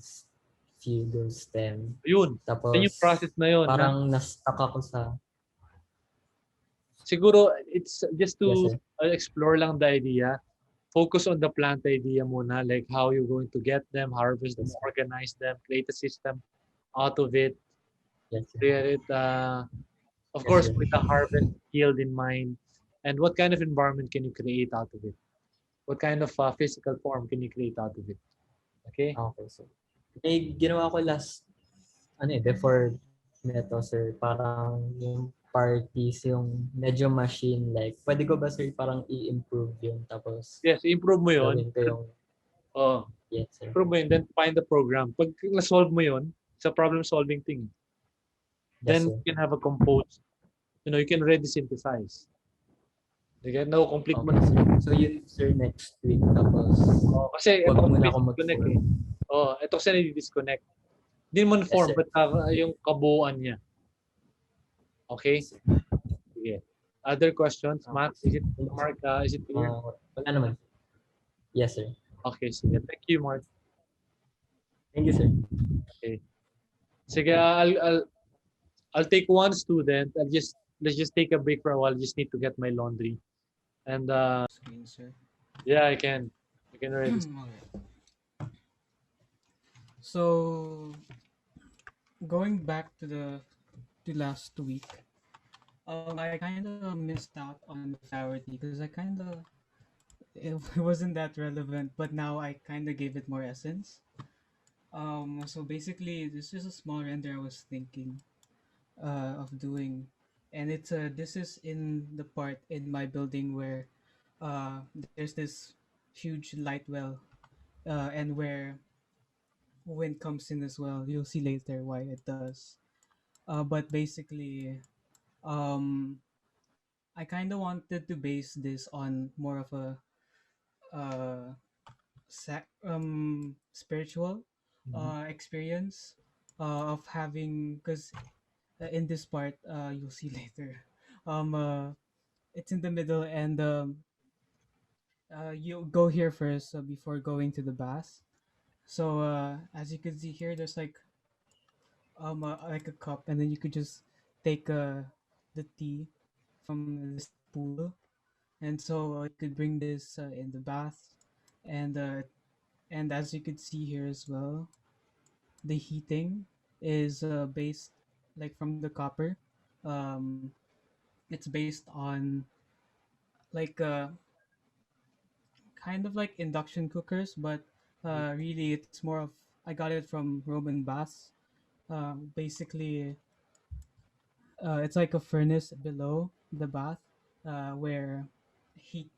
F: figo stem.
A: Yun. Yan yung
F: Tapos
A: process na yun.
F: parang na-stuck ako sa,
A: Siguro, it's just
F: yes
A: to
F: sir.
A: explore lang the idea. Focus on the plant idea muna, like how you're going to get them, harvest them,
F: Yes, sir.
A: organize them, create a system out of it,
F: Yes sir.
A: create it, of
F: Yes,
A: course,
F: sir.
A: with the harvest yield in mind. And what kind of environment can you create out of it? What kind of physical form can you create out of it? Okay?
F: Okay, sir. May ginawa ko last, before neto, sir, parang yung parties, yung medyo machine-like. Pwede ko ba, sir, parang i-improve yun, tapos
A: Yes, improve mo yun.
F: gawin ko yung,
A: Oh,
F: yes, sir.
A: improve mo yun, then find the program. Pag na-solve mo yun, it's a problem-solving thing.
F: Yes,
A: Then
F: sir.
A: you can have a composed, you can already synthesize. Okay, no, complete mo
F: Okay,
A: na.
F: sir. So yun, sir, next week, tapos
A: Oh, kasi ito
F: wag
A: kasi
F: muna ako
A: disconnect
F: mag-form.
A: Oh, ito kasi disconnect. Hindi mo
F: Yes,
A: form,
F: sir.
A: but yung kabuuan niya. Okay?
F: Yes, sir.
A: Sige. Other questions?
F: Okay,
A: Matt,
F: sir.
A: Mark, is it clear?
F: Wala naman. Yes, sir.
A: Okay, sige. Thank you, Mark.
F: Thank you, sir.
A: Okay. Sige, I'll take one student. Let's just take a break for a while. Just need to get my laundry. And
G: Screen, sir.
A: yeah, I can already.
G: Okay. So going back to last week, I kind of missed out on the flower tea because it wasn't that relevant, but now I kind of gave it more essence. So basically, this is a small render I was thinking of doing, and this is in the part in my building where there's this huge light well, and where wind comes in as well. You'll see later why it does. But basically, um, I kind of wanted to base this on more of a uh, spiritual experience of having, because in this part you'll see later, um, uh, it's in the middle, and you go here first before going to the bath. So as you can see here, there's like a cup, and then you could just take the tea from this pool, and so you could bring this in the bath, and as you could see here as well, the heating is based like from the copper. Um, it's based on like kind of like induction cookers, but really it's more of, I got it from Roman baths. Basically, it's like a furnace below the bath where heat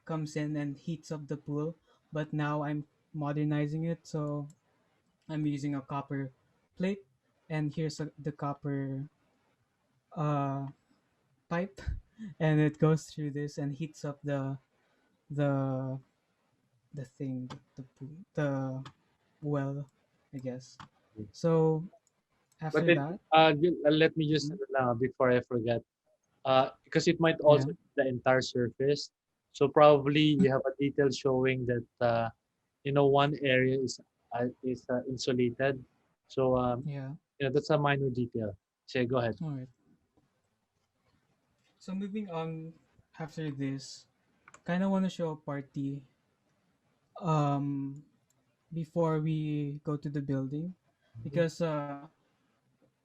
G: comes in and heats up the pool. But now I'm modernizing it, so I'm using a copper plate, and here's the copper uh, pipe, and it goes through this and heats up the the thing, the well, I guess. So
A: But
G: after
A: then,
G: that,
A: let me just
G: mm,
A: before I forget, because it might
G: yeah,
A: also be the entire surface. So probably you have a detail showing that one area is insulated. So
G: yeah.
A: that's a minor detail. Say, go ahead.
G: All right. So moving on after this, kind of want to show a party um before we go to the building, because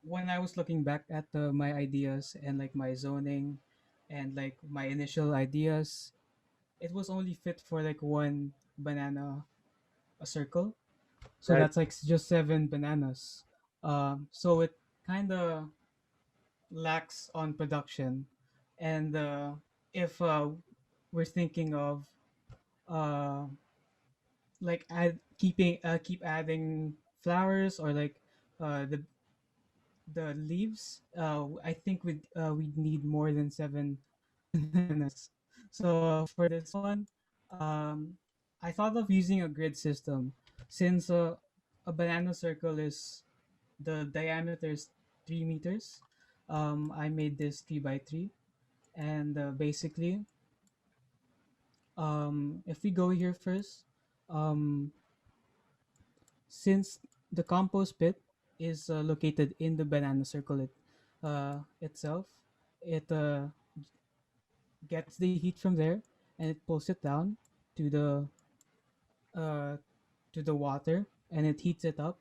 G: when I was looking back at my ideas and like my zoning and like my initial ideas, it was only fit for like one banana a circle. So
A: Right.
G: that's like just 7 bananas. So it kind of lacks on production. And if we're thinking of uh, like keep adding flowers, or like the leaves, I think we'd need more than 7 bananas. So for this one, I thought of using a grid system, since a banana circle is, the diameter is 3 meters. I made this 3 by 3, and basically, if we go here first, um, since the compost pit is located in the banana circle itself, it gets the heat from there and it pulls it down to uh, the water and it heats it up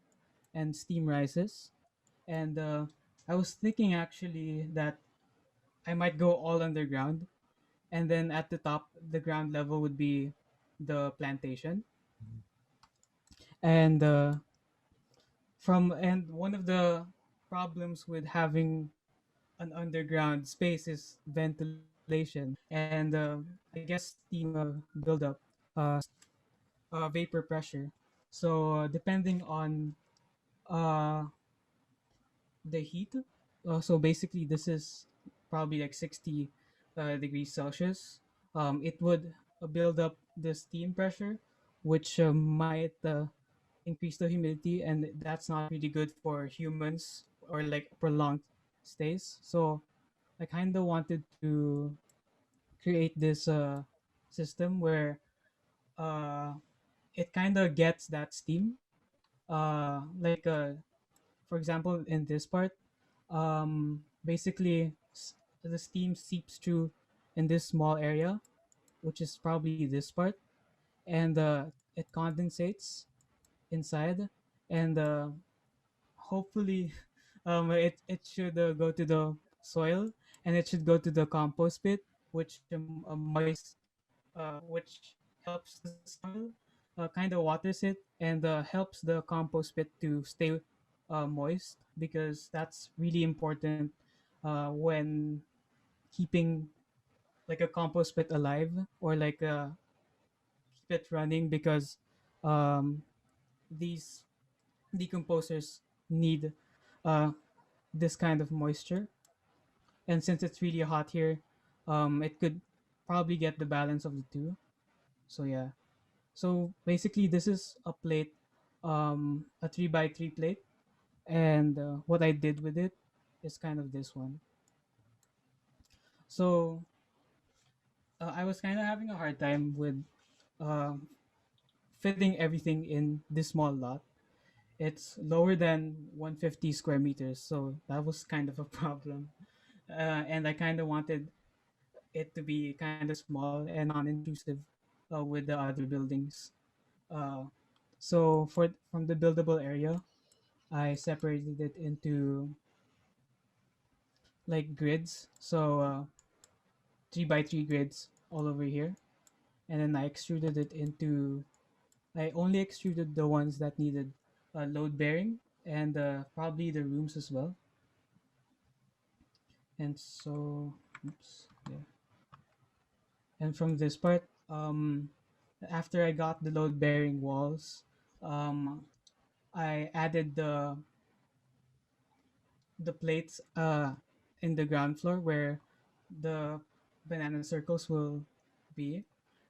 G: and steam rises. And I was thinking actually that I might go all underground, and then at the top, the ground level would be the plantation. And one of the problems with having an underground space is ventilation, and I guess steam build up, vapor pressure. So depending on uh, the heat. So basically, this is probably like 60 degrees Celsius. It would build up the steam pressure, which might increase the humidity, and that's not really good for humans or like prolonged stays. So I kind of wanted to create this system where uh, it kind of gets that steam. For example, in this part, basically the steam seeps through in this small area, which is probably this part, and it condensates inside, and hopefully it should go to the soil, and it should go to the compost pit, which which helps the soil, kind of waters it, and helps the compost pit to stay moist, because that's really important when keeping like a compost pit alive, or like keep it running, because um, these decomposers need uh, this kind of moisture. And since it's really hot here, it could probably get the balance of the two. So yeah. So basically, this is a plate, a 3 by 3 plate, and what I did with it is kind of this one. So I was kind of having a hard time with um fitting everything in this small lot. It's lower than 150 square meters, so that was kind of a problem. And I kind of wanted it to be kind of small and non-intrusive with the other buildings. Uh, so from the buildable area, I separated it into like grids. So 3 by 3 grids all over here, and then I extruded it into. I only extruded the ones that needed load bearing, and probably the rooms as well. And so, oops, yeah. And from this part, after I got the load bearing walls, um, I added the plates in the ground floor where the banana circles will be.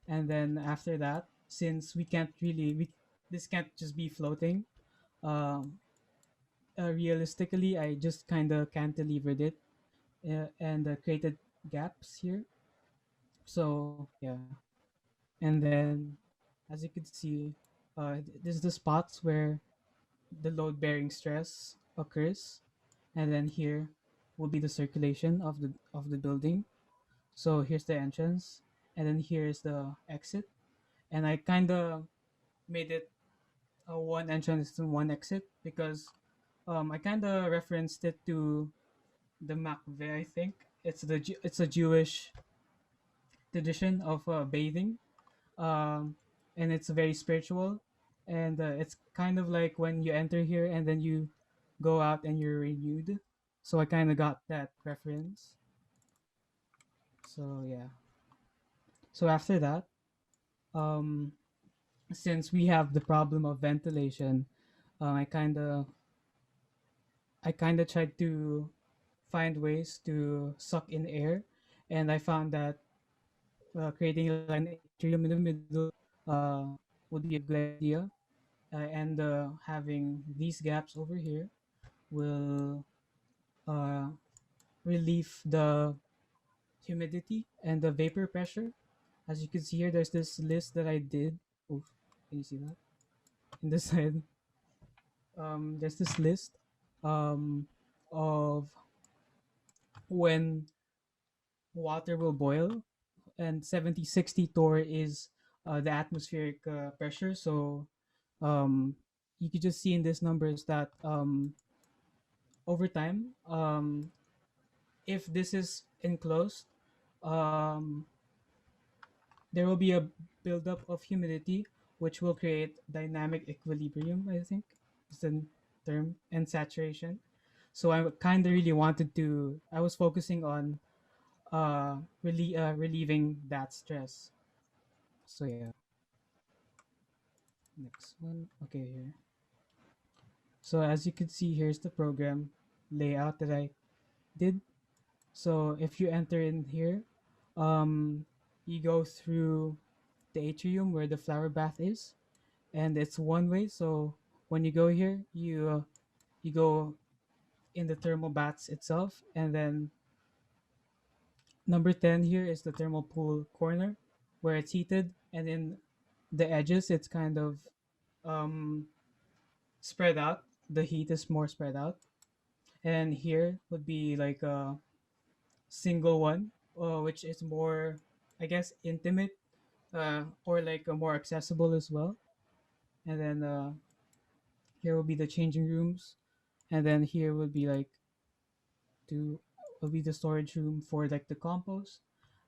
G: And then after that, since we this can't just be floating, um, realistically I just kind of cantilevered it, and created gaps here. So yeah. And then as you can see, this is the spots where the load bearing stress occurs, and then here will be the circulation of the building. So here's the entrance, and then here's the exit. And I kind of made it a one entrance and one exit, because I kind of referenced it to the makveh. I think it's a Jewish tradition of bathing, um, and it's very spiritual, and it's kind of like when you enter here and then you go out and you're renewed. So I kind of got that reference. So yeah. So after that, um, since we have the problem of ventilation, I kind of tried to find ways to suck in air, and I found that creating like an atrium in the middle would be a good idea, and having these gaps over here will uh, relieve the humidity and the vapor pressure. As you can see here, there's this list that I did. Oof, can you see that in this side? there's this list um, of when water will boil, and 70-60 torr is the atmospheric pressure. So um, you could just see in these numbers that over time, if this is enclosed, um, there will be a buildup of humidity, which will create dynamic equilibrium, I think is the term, and saturation. So I kind of really wanted to, I was focusing on relieving that stress. So yeah, next one. Okay, here. So as you can see, here's the program layout that I did. So if you enter in here, um, you go through the atrium where the flower bath is, and it's one way. So when you go here, you go in the thermal baths itself, and then number 10 here is the thermal pool corner where it's heated, and in the edges it's kind of um, spread out. The heat is more spread out, and here would be like a single one, which is more, I guess, intimate, or like more accessible as well. And then here will be the changing rooms, and then here would be like two will be the storage room for like the compost,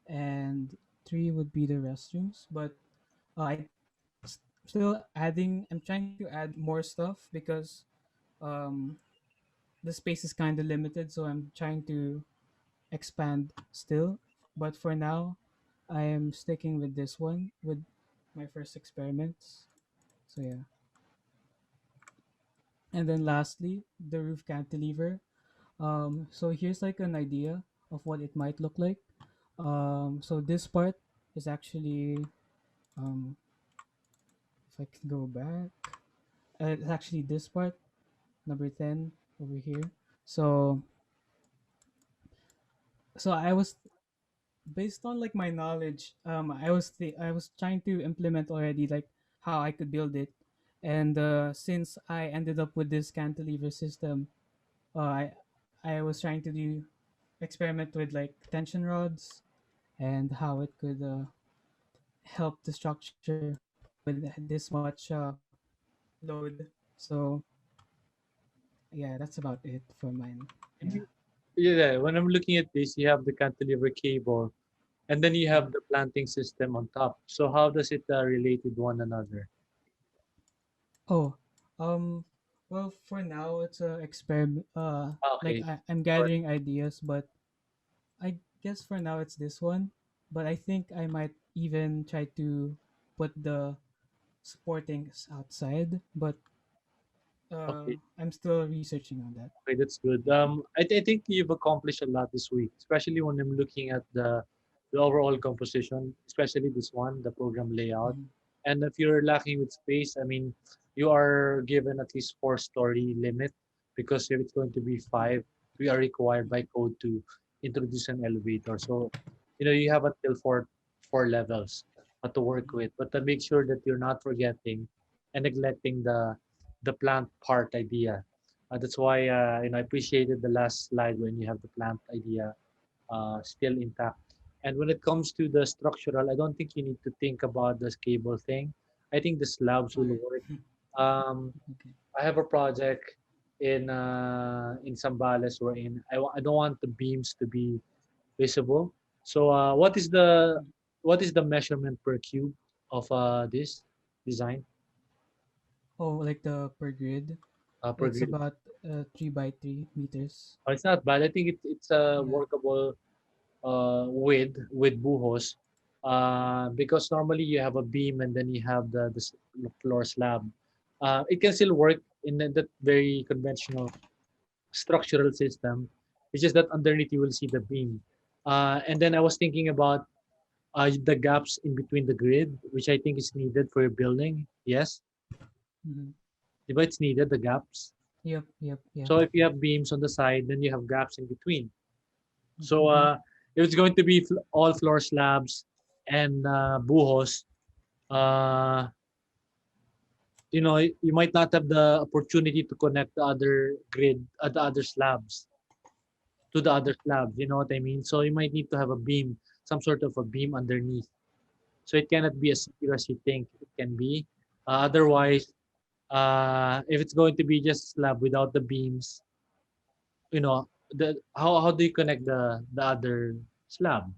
G: and three would be the restrooms. But still adding. I'm trying to add more stuff because um, the space is kind of limited, so I'm trying to expand still. But for now, I am sticking with this one with my first experiments. So yeah. And then lastly, the roof cantilever. So here's like an idea of what it might look like. So this part is actually, um, if I can go back, it's actually this part, number 10 over here. So, so I was based on like my knowledge. I was trying to implement already like how I could build it, and since I ended up with this cantilever system, I was trying to do experiment with like tension rods and how it could help the structure with this much load. So yeah, that's about it for mine.
A: And
G: Yeah.
A: yeah, when I'm looking at this, you have the cantilever cable, and then you have
G: Mhm.
A: the planting system on top. So how does it relate with one another?
G: Oh, um, well, for now it's a experiment. Like
A: Okay.
G: I'm
A: Or-
G: gathering ideas, but I guess for now it's this one. But I think I might even try to put the supportings outside. But
A: Okay.
G: I'm still researching on that.
A: Okay, that's good. I think you've accomplished a lot this week, especially when I'm looking at the overall composition, especially this one, the program layout.
G: Mhm.
A: And if you're lacking with space, I mean, you are given at least four-story limit because if it's going to be five, we are required by code to introduce an elevator. So, you have until four levels to work with, but to make sure that you're not forgetting and neglecting the plant part idea. That's why I appreciated the last slide when you have the plant idea still intact. And when it comes to the structural, I don't think you need to think about this cable thing. I think the slabs
G: All
A: will
G: right.
A: work. Um,
G: Okay.
A: I have a project in Zambales wherein I don't want the beams to be visible. So what is the measurement per cube of this design
G: Oh, like the per grid,
A: per
G: it's
A: grid?
G: about 3 by 3 meters.
A: It's not bad. I think it's a
G: Yeah.
A: workable with buhos because normally you have a beam and then you have the floor slab. It can still work in that very conventional structural system. It's just that underneath you will see the beam. And then I was thinking about the gaps in between the grid, which I think is needed for your building. Yes,
G: Mm-hmm.
A: but it's needed, the gaps.
G: Yep. Yep. Yeah.
A: So if you have beams on the side, then you have gaps in between. So
G: Mm-hmm.
A: if it's going to be all floor slabs and buhos, uh, you know, you might not have the opportunity to connect the other grid, the other slabs to the other slabs. You know what I mean? So you might need to have a beam, some sort of a beam underneath. So it cannot be as secure as you think it can be. Otherwise, if it's going to be just slab without the beams, you know, how do you connect the other slab?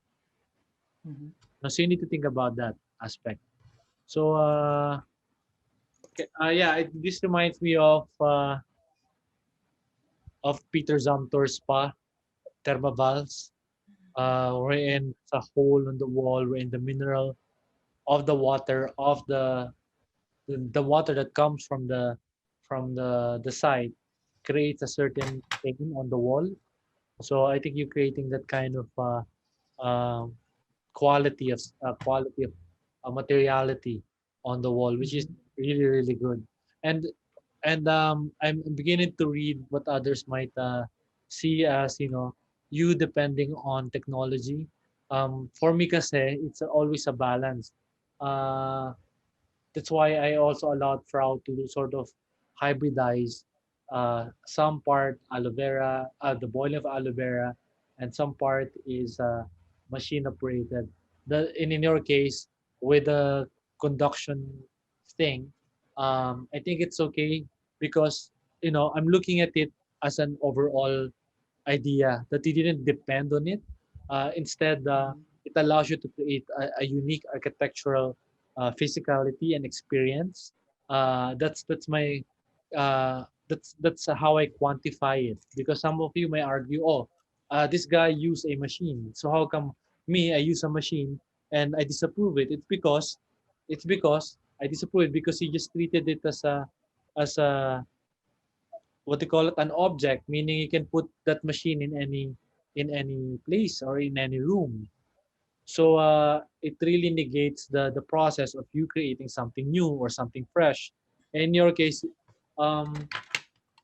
G: Mhm.
A: So you need to think about that aspect. So yeah, this reminds me of Peter Zumthor's spa, Thermavals, wherein it's a hole in the wall, wherein the mineral of the water of the water that comes from the site creates a certain thing on the wall. So I think you're creating that kind of um quality of materiality on the wall, which is
G: Mhm.
A: really good. And I'm beginning to read what others might see as, you know, you depending on technology. For me kasi, it's always a balance. Uh, that's why I also allowed Frau to sort of hybridize some part aloe vera, the boiling of aloe vera, and some part is machine operated. In your case, with the conduction thing, I think it's okay because, you know, I'm looking at it as an overall idea that you didn't depend on it. Instead,
G: Mhm.
A: it allows you to create a unique architectural physicality and experience. That's my that's how I quantify it, because some of you may argue, oh, this guy used a machine, so how come me I use a machine and I disapprove it? It's because I disapprove it because he just treated it as a what they call it, an object, meaning you can put that machine in any place or in any room. So it really negates the process of you creating something new or something fresh. In your case, um,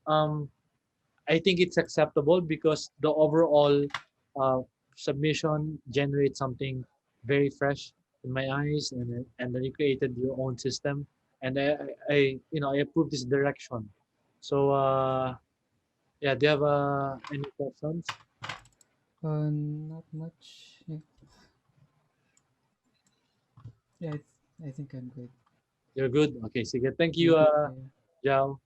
A: um, I think it's acceptable because the overall uh, submission generates something very fresh in my eyes, and then you created your own system, and I approve this direction. So yeah, do you have any questions?
G: Not much. Yeah, yeah. I think I'm good.
A: You're good. Okay, sige. Thank you,
G: Yeah.
A: Jao.